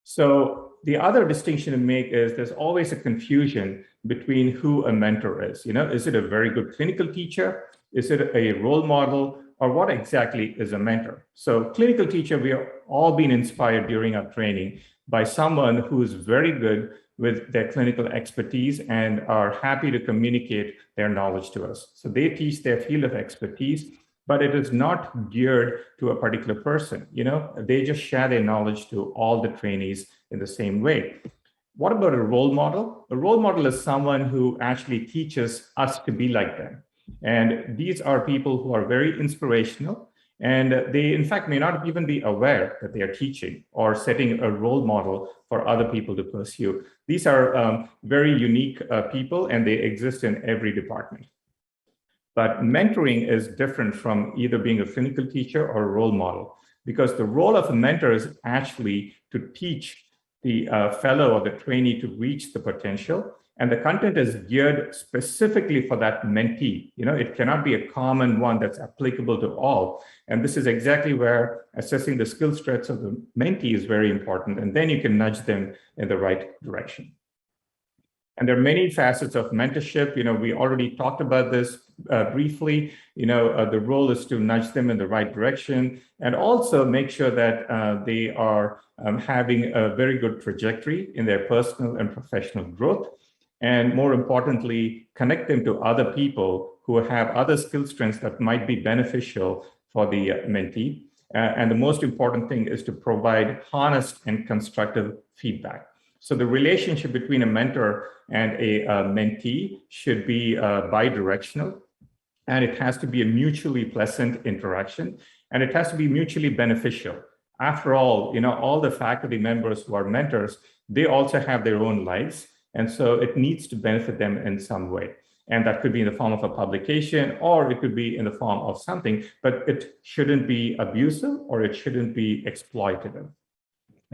So the other distinction to make is there's always a confusion between who a mentor is. You know, is it a very good clinical teacher? Is it a role model? Or what exactly is a mentor? So clinical teacher, we have all been inspired during our training by someone who is very good with their clinical expertise and are happy to communicate their knowledge to us. So they teach their field of expertise, but it is not geared to a particular person. You know, they just share their knowledge to all the trainees in the same way. What about a role model? A role model is someone who actually teaches us to be like them. And these are people who are very inspirational, and they, in fact, may not even be aware that they are teaching or setting a role model for other people to pursue. These are very unique people, and they exist in every department. But mentoring is different from either being a clinical teacher or a role model, because the role of a mentor is actually to teach the fellow or the trainee to reach the potential. And the content is geared specifically for that mentee. You know, it cannot be a common one that's applicable to all. And this is exactly where assessing the skill strengths of the mentee is very important. And then you can nudge them in the right direction. And there are many facets of mentorship. You know, we already talked about this briefly. You know, the role is to nudge them in the right direction and also make sure that they are having a very good trajectory in their personal and professional growth. And more importantly, connect them to other people who have other skill strengths that might be beneficial for the mentee. And the most important thing is to provide honest and constructive feedback. So the relationship between a mentor and a mentee should be bidirectional, and it has to be a mutually pleasant interaction, and it has to be mutually beneficial. After all, you know, all the faculty members who are mentors, they also have their own lives. And so it needs to benefit them in some way. And that could be in the form of a publication, or it could be in the form of something, but it shouldn't be abusive or it shouldn't be exploitative.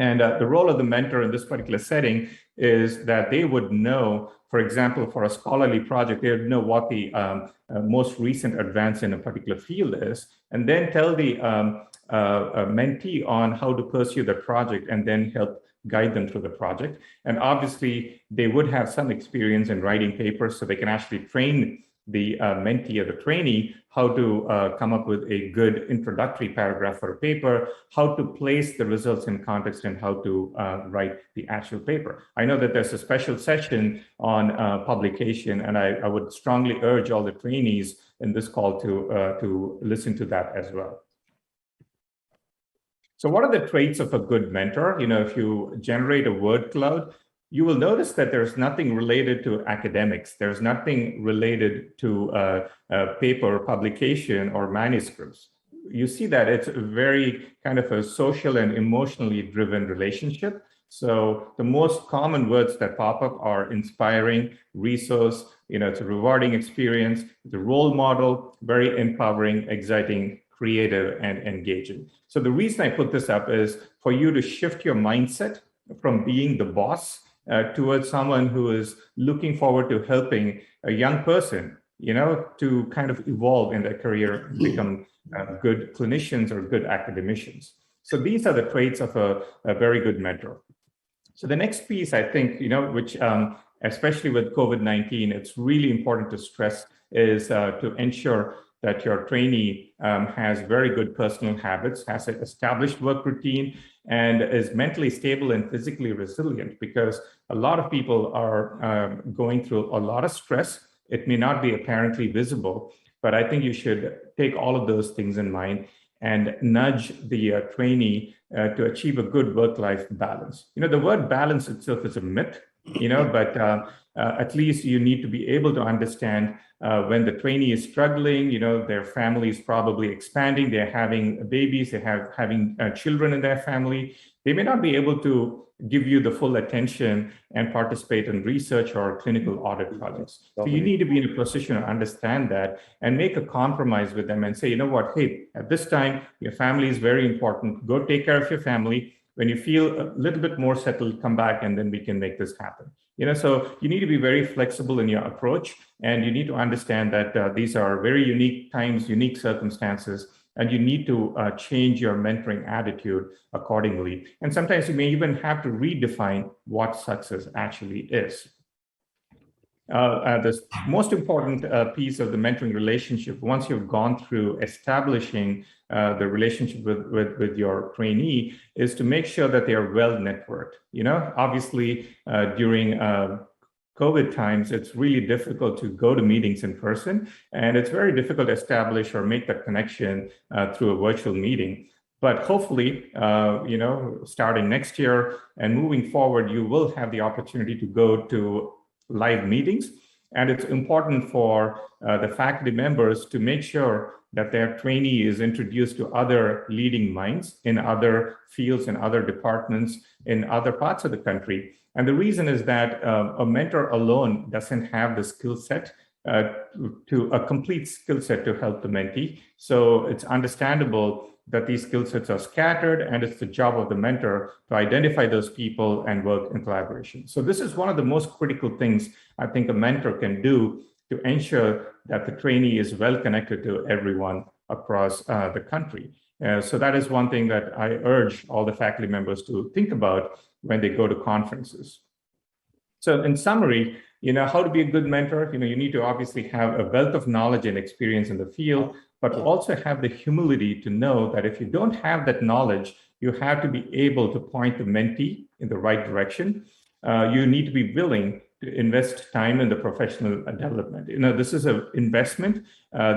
And the role of the mentor in this particular setting is that they would know, for example, for a scholarly project, they would know what the most recent advance in a particular field is, and then tell the mentee on how to pursue the project and then help guide them through the project. And obviously, they would have some experience in writing papers, so they can actually train the mentee or the trainee how to come up with a good introductory paragraph for a paper, how to place the results in context, and how to write the actual paper. I know that there's a special session on publication, and I would strongly urge all the trainees in this call to listen to that as well. So what are the traits of a good mentor? You know, if you generate a word cloud, you will notice that there's nothing related to academics. There's nothing related to paper publication or manuscripts. You see that it's a very kind of a social and emotionally driven relationship. So the most common words that pop up are inspiring, resource, you know, it's a rewarding experience, it's a role model, very empowering, exciting, creative, and engaging. So the reason I put this up is for you to shift your mindset from being the boss towards someone who is looking forward to helping a young person, you know, to kind of evolve in their career, become good clinicians or good academicians. So these are the traits of a very good mentor. So the next piece, I think, you know, which especially with COVID-19, it's really important to stress is to ensure that your trainee has very good personal habits, has an established work routine, and is mentally stable and physically resilient, because a lot of people are going through a lot of stress. It may not be apparently visible, but I think you should take all of those things in mind and nudge the trainee to achieve a good work-life balance. You know, the word balance itself is a myth, you know, but at least you need to be able to understand when the trainee is struggling, you know, their family is probably expanding, they're having babies, they're having children in their family. They may not be able to give you the full attention and participate in research or clinical audit projects. So you need to be in a position to understand that and make a compromise with them and say, you know what, hey, at this time, your family is very important. Go take care of your family. When you feel a little bit more settled, come back and then we can make this happen. You know, so you need to be very flexible in your approach, and you need to understand that these are very unique times, unique circumstances, and you need to change your mentoring attitude accordingly. And sometimes you may even have to redefine what success actually is. The most important piece of the mentoring relationship, once you've gone through establishing the relationship with your trainee, is to make sure that they are well networked. You know, obviously during COVID times, it's really difficult to go to meetings in person, and it's very difficult to establish or make that connection through a virtual meeting. But hopefully, you know, starting next year and moving forward, you will have the opportunity to go to live meetings. And it's important for the faculty members to make sure that their trainee is introduced to other leading minds in other fields, in other departments, in other parts of the country. And the reason is that a mentor alone doesn't have the skill set to a complete skill set to help the mentee. So it's understandable that these skill sets are scattered, and it's the job of the mentor to identify those people and work in collaboration. So this is one of the most critical things I think a mentor can do to ensure that the trainee is well connected to everyone across the country. So that is one thing that I urge all the faculty members to think about when they go to conferences. So in summary, you know, how to be a good mentor, you know, you need to obviously have a wealth of knowledge and experience in the field, but also have the humility to know that if you don't have that knowledge, you have to be able to point the mentee in the right direction. You need to be willing to invest time in the professional development. You know, this is an investment.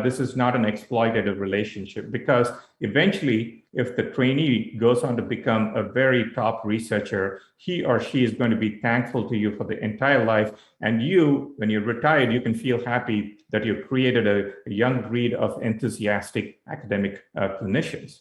This is not an exploitative relationship, because eventually, if the trainee goes on to become a very top researcher, he or she is going to be thankful to you for the entire life. And you, when you're retired, you can feel happy that you've created a young breed of enthusiastic academic clinicians.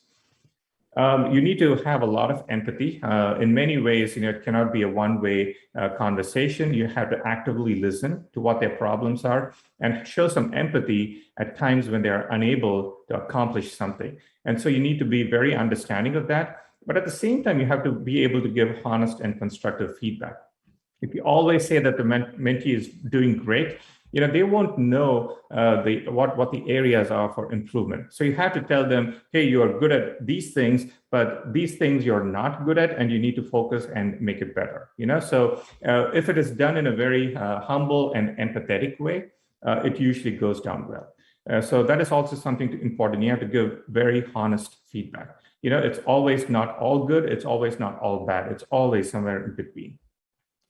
You need to have a lot of empathy. In many ways, you know, it cannot be a one-way conversation. You have to actively listen to what their problems are and show some empathy at times when they are unable to accomplish something. And so you need to be very understanding of that. But at the same time, you have to be able to give honest and constructive feedback. If you always say that the mentee is doing great, they won't know what the areas are for improvement. So you have to tell them, hey, you are good at these things, but these things you're not good at, and you need to focus and make it better. So if it is done in a very humble and empathetic way, it usually goes down well. So that is also something important. You have to give very honest feedback. It's always not all good. It's always not all bad. It's always somewhere in between.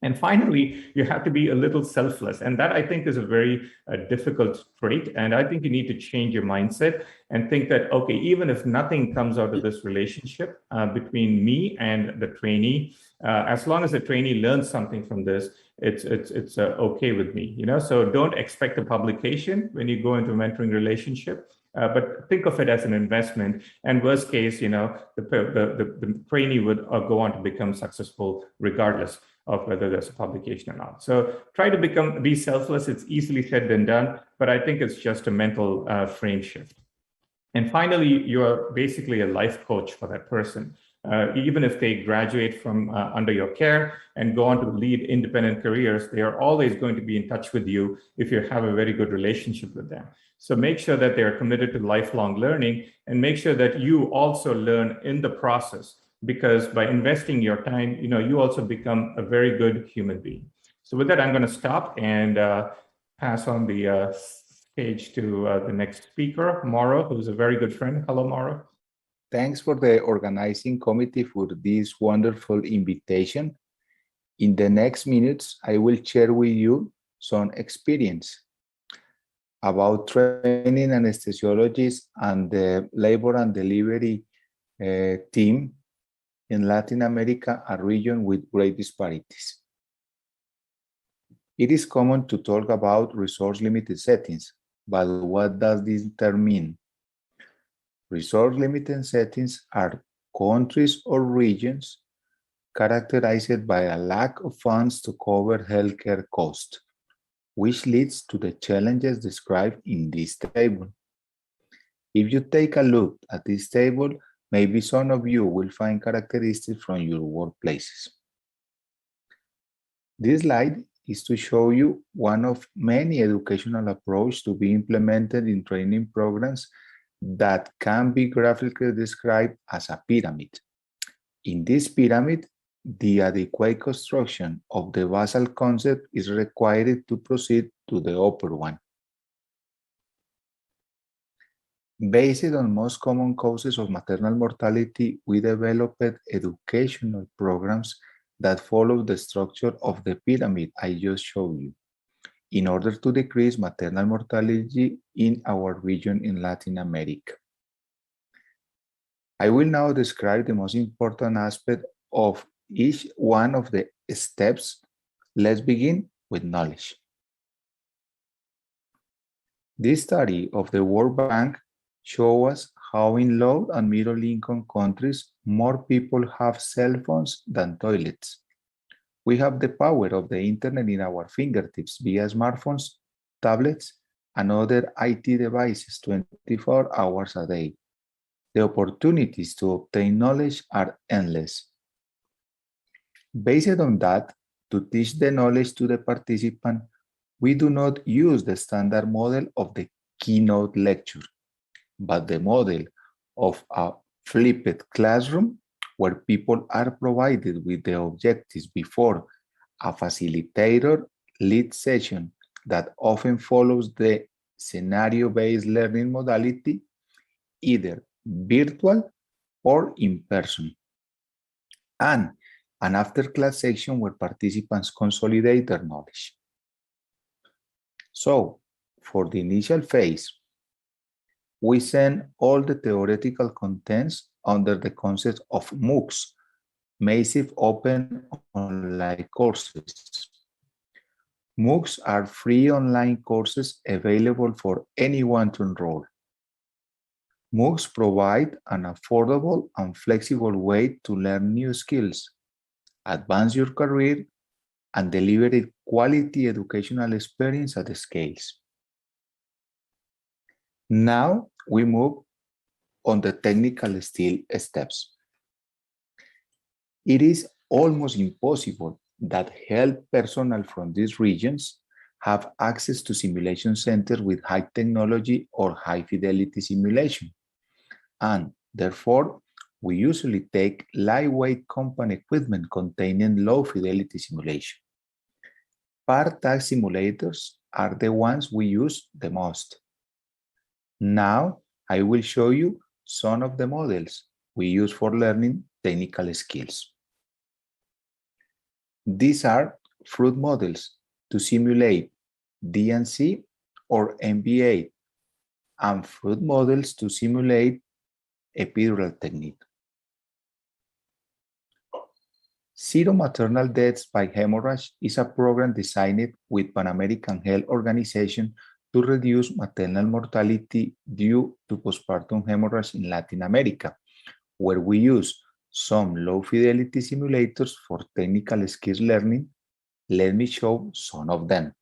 And finally, you have to be a little selfless. And that, I think, is a very difficult trait. And I think you need to change your mindset and think that, okay, even if nothing comes out of this relationship between me and the trainee, as long as the trainee learns something from this, it's okay with me. So don't expect a publication when you go into a mentoring relationship. But think of it as an investment, and worst case, the trainee would go on to become successful regardless of whether there's a publication or not. So try to be selfless. It's easily said than done, but I think it's just a mental frame shift. And finally, you're basically a life coach for that person. Even if they graduate from under your care and go on to lead independent careers, they are always going to be in touch with you if you have a very good relationship with them. So make sure that they are committed to lifelong learning, and make sure that you also learn in the process, because by investing your time, you also become a very good human being. So with that, I'm going to stop and pass on the stage to the next speaker, Mauro, who's a very good friend. Hello, Mauro. Thanks for the organizing committee for this wonderful invitation. In the next minutes, I will share with you some experience about training anesthesiologists and the labor and delivery team in Latin America, a region with great disparities. It is common to talk about resource-limited settings, but what does this term mean? Resource-limited settings are countries or regions characterized by a lack of funds to cover healthcare costs, which leads to the challenges described in this table. If you take a look at this table, maybe some of you will find characteristics from your workplaces. This slide is to show you one of many educational approaches to be implemented in training programs that can be graphically described as a pyramid. In this pyramid, the adequate construction of the basal concept is required to proceed to the upper one. Based on most common causes of maternal mortality, we developed educational programs that follow the structure of the pyramid I just showed you, in order to decrease maternal mortality in our region in Latin America. I will now describe the most important aspect of each one of the steps. Let's begin with knowledge. This study of the World Bank shows us how in low and middle income countries, more people have cell phones than toilets. We have the power of the internet in our fingertips via smartphones, tablets, and other IT devices 24 hours a day. The opportunities to obtain knowledge are endless. Based on that, to teach the knowledge to the participant, we do not use the standard model of the keynote lecture, but the model of a flipped classroom where people are provided with the objectives before a facilitator lead session that often follows the scenario-based learning modality, either virtual or in person, and an after-class section where participants consolidate their knowledge. So, for the initial phase, we send all the theoretical contents under the concept of MOOCs, Massive Open Online Courses. MOOCs are free online courses available for anyone to enroll. MOOCs provide an affordable and flexible way to learn new skills, advance your career, and deliver a quality educational experience at scales. Now we move on the technical skill steps. It is almost impossible that health personnel from these regions have access to simulation centers with high technology or high fidelity simulation. And therefore, we usually take lightweight company equipment containing low fidelity simulation. Part-task simulators are the ones we use the most. Now, I will show you some of the models we use for learning technical skills. These are fruit models to simulate DNC or MBA, and fruit models to simulate epidural technique. Zero maternal deaths by hemorrhage is a program designed with Pan American Health Organization to reduce maternal mortality due to postpartum hemorrhage in Latin America, where we use some low-fidelity simulators for technical skills learning. Let me show some of them.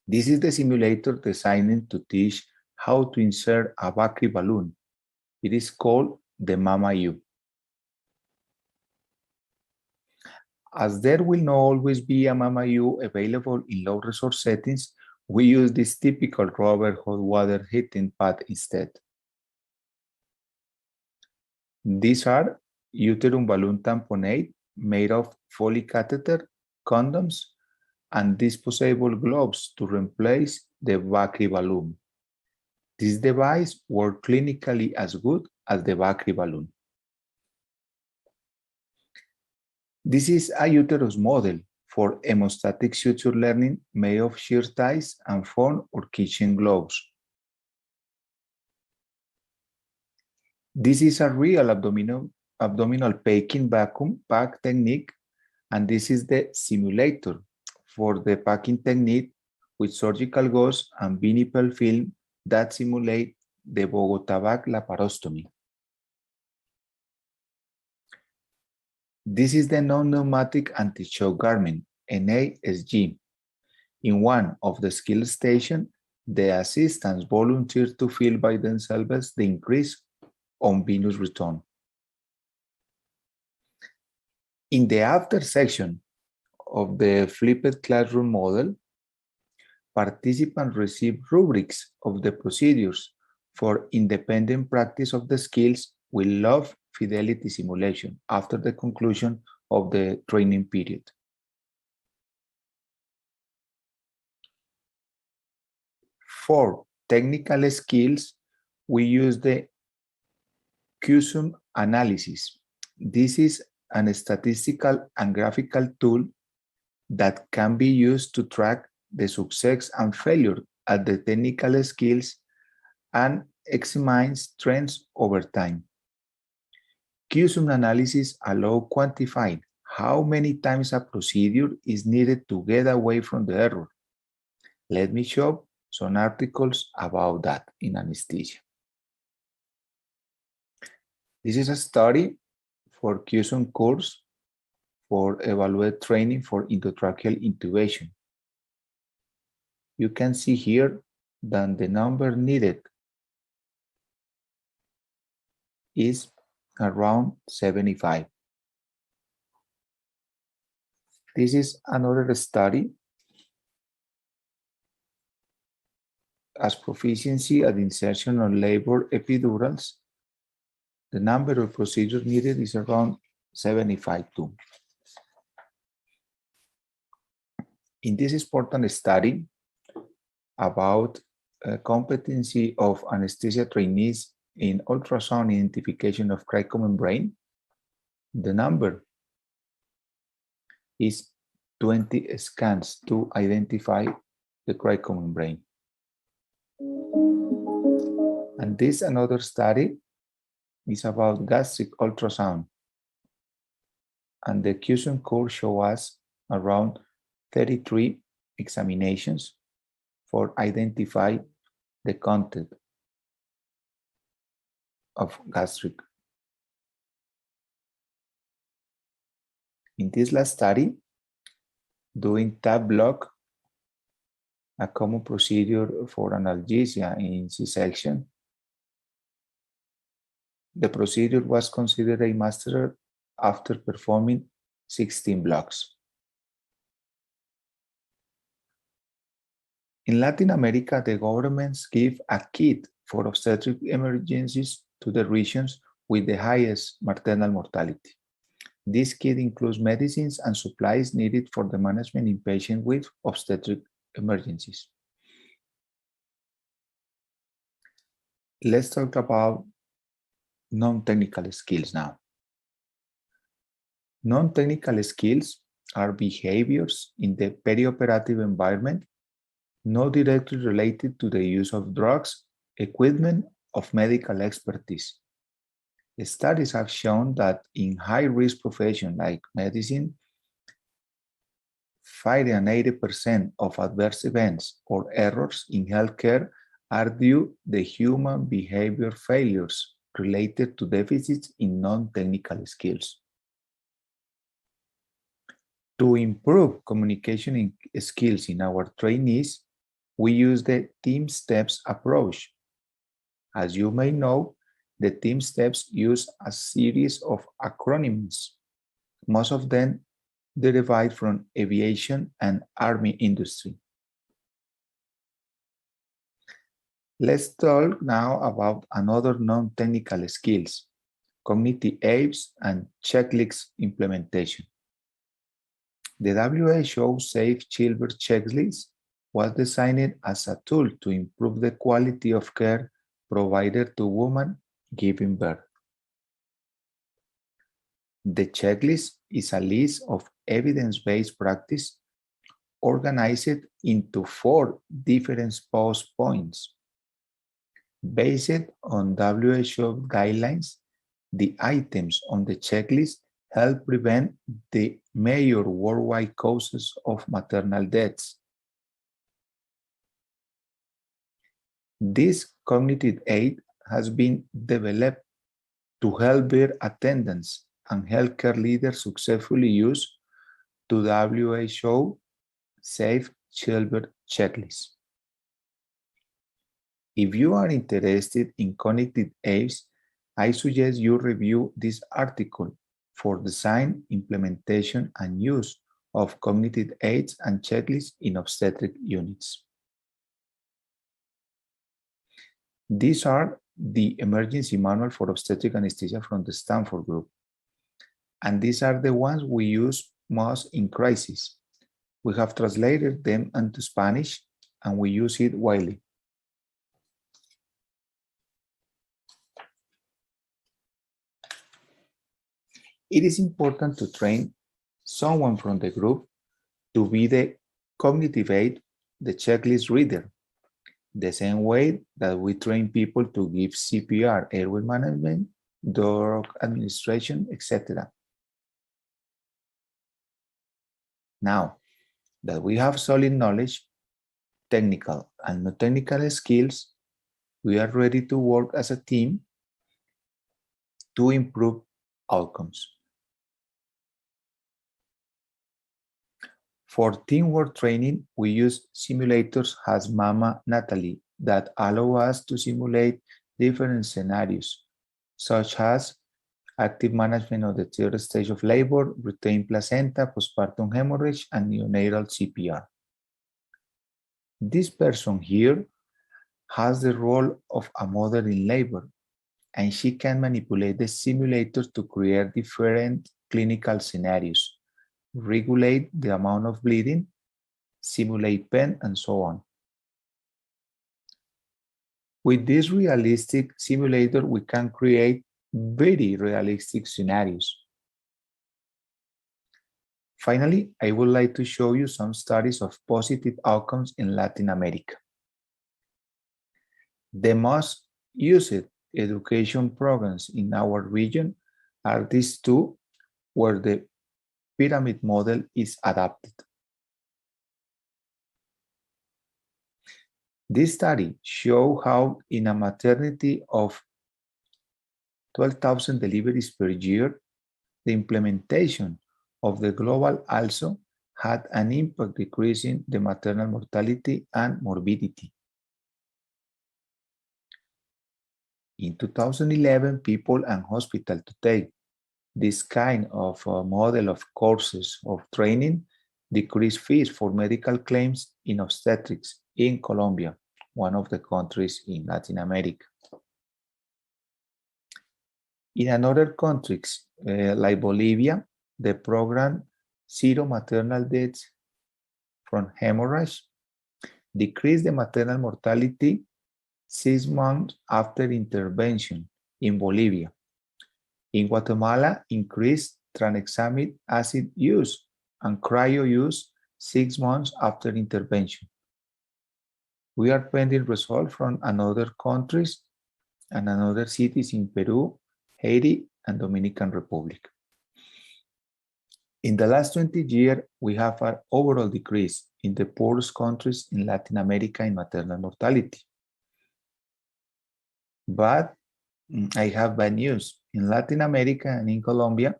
This is the simulator designed to teach how to insert a Bakri balloon. It is called the MamaU. As there will not always be a MamaU available in low resource settings, we use this typical rubber hot water heating pad instead. These are uterine balloon tamponade made of Foley catheter, condoms, and disposable gloves to replace the Bakri balloon. This device works clinically as good as the Bakri balloon. This is a uterus model for hemostatic suture learning made of shear ties and phone or kitchen gloves. This is a real abdominal packing vacuum pack technique, and this is the simulator for the packing technique with surgical gauze and Vinipel film that simulate the Bogota back laparostomy. This is the non-pneumatic anti-shock garment, NASG. In one of the skill stations, the assistants volunteer to feel by themselves the increase on venous return. In the after section of the flipped classroom model, participants receive rubrics of the procedures for independent practice of the skills with low fidelity simulation after the conclusion of the training period. For technical skills, we use the QSUM analysis. This is a statistical and graphical tool that can be used to track the success and failure at the technical skills and examines trends over time. QSUM analysis allows quantifying how many times a procedure is needed to get away from the error. Let me show some articles about that in anesthesia. This is a study for QSUM course for evaluate training for endotracheal intubation. You can see here that the number needed is around 75. This is another study as proficiency at insertion of labor epidurals. The number of procedures needed is around 75 too. In this important study about competency of anesthesia trainees in ultrasound identification of cricomembrane, the number is 20 scans to identify the cricomembrane. And this another study is about gastric ultrasound. And the QSUM course shows us around 33 examinations for identify the content of gastric. In this last study, doing TAP block, a common procedure for analgesia in C-section, the procedure was considered a master after performing 16 blocks. In Latin America, the governments give a kit for obstetric emergencies to the regions with the highest maternal mortality. This kit includes medicines and supplies needed for the management in patients with obstetric emergencies. Let's talk about non-technical skills now. Non-technical skills are behaviors in the perioperative environment not directly related to the use of drugs, equipment, of medical expertise. Studies have shown that in high-risk professions like medicine, 50 and 80% of adverse events or errors in healthcare are due to the human behavior failures related to deficits in non-technical skills. To improve communication skills in our trainees, we use the Team Steps approach. As you may know, the Team Steps use a series of acronyms, most of them derived from aviation and army industry. Let's talk now about another non-technical skills, community aids and checklist implementation. The WHO Safe Childbirth Checklist was designed as a tool to improve the quality of care provided to women giving birth. The checklist is a list of evidence-based practice organized into 4 different pause points. Based on WHO guidelines, the items on the checklist help prevent the major worldwide causes of maternal deaths. This cognitive aid has been developed to help birth attendants and healthcare leaders successfully use the WHO Safe Childbirth Checklist. If you are interested in cognitive aids, I suggest you review this article for design, implementation, and use of cognitive aids and checklists in obstetric units. These are the emergency manual for obstetric anesthesia from the Stanford Group. And these are the ones we use most in crisis. We have translated them into Spanish and we use it widely. It is important to train someone from the group to be the cognitive aid, the checklist reader, the same way that we train people to give CPR, airway management, drug administration, etc. Now that we have solid knowledge, technical and non-technical skills, we are ready to work as a team to improve outcomes. For teamwork training, we use simulators as Mama Natalie that allow us to simulate different scenarios, such as active management of the 3rd stage of labor, retained placenta, postpartum hemorrhage, and neonatal CPR. This person here has the role of a mother in labor, and she can manipulate the simulator to create different clinical scenarios, regulate the amount of bleeding, simulate pain, and so on. With this realistic simulator, we can create very realistic scenarios. Finally, I would like to show you some studies of positive outcomes in Latin America. The most used education programs in our region are these 2, where the pyramid model is adapted. This study shows how in a maternity of 12,000 deliveries per year, the implementation of the global ALSO had an impact decreasing the maternal mortality and morbidity. In 2011, people and hospitals today This kind of model of courses of training decrease fees for medical claims in obstetrics in Colombia, one of the countries in Latin America. In other countries, like Bolivia, the program Zero Maternal Deaths from Hemorrhage decreased the maternal mortality 6 months after intervention in Bolivia. In Guatemala, increased tranexamic acid use and cryo use 6 months after intervention. We are pending results from another countries and another cities in Peru, Haiti, and Dominican Republic. In the last 20 years, we have an overall decrease in the poorest countries in Latin America in maternal mortality. But I have bad news. In Latin America and in Colombia,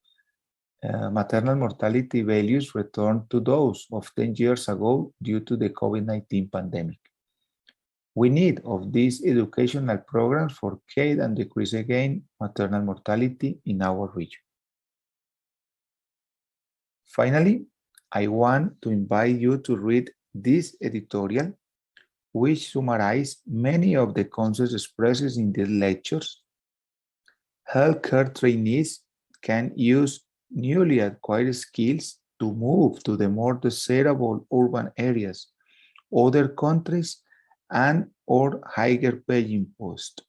maternal mortality values returned to those of 10 years ago due to the COVID-19 pandemic. We need of these educational programs for care and decrease again maternal mortality in our region. Finally, I want to invite you to read this editorial, which summarizes many of the concepts expressed in the lectures. Healthcare trainees can use newly acquired skills to move to the more desirable urban areas, other countries, and or higher paying posts.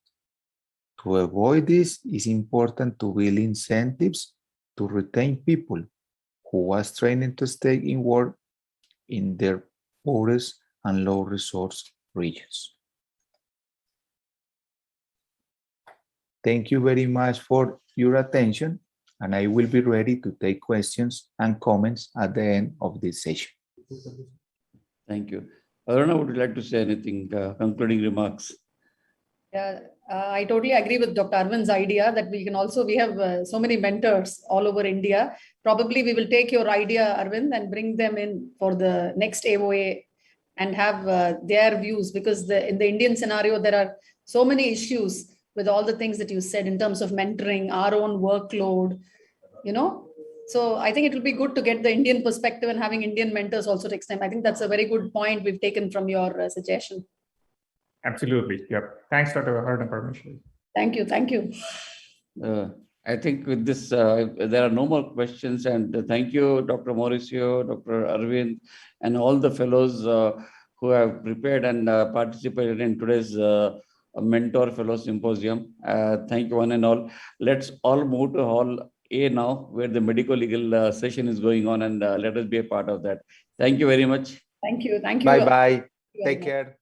To avoid this, it's important to build incentives to retain people who was trained to stay in work in their poorest and low resource regions. Thank you very much for your attention, and I will be ready to take questions and comments at the end of this session. Thank you. Aruna, would you like to say anything, concluding remarks? Yeah, I totally agree with Dr. Arvind's idea that we have so many mentors all over India. Probably we will take your idea, Arvind, and bring them in for the next AOA and have their views, because in the Indian scenario, there are so many issues with all the things that you said in terms of mentoring, our own workload, So I think it will be good to get the Indian perspective and having Indian mentors also next time. I think that's a very good point we've taken from your suggestion. Absolutely. Yep. Thanks, Dr. Aruna Parmeshwari. Thank you. Thank you. I think with this, there are no more questions. And thank you, Dr. Mauricio, Dr. Arvind, and all the fellows who have prepared and participated in today's Mentor Fellow Symposium. Thank you one and all. Let's all move to Hall A now, where the medical legal session is going on, and let us be a part of that. Thank you very much. Thank you. Thank you. Bye-bye. Take care.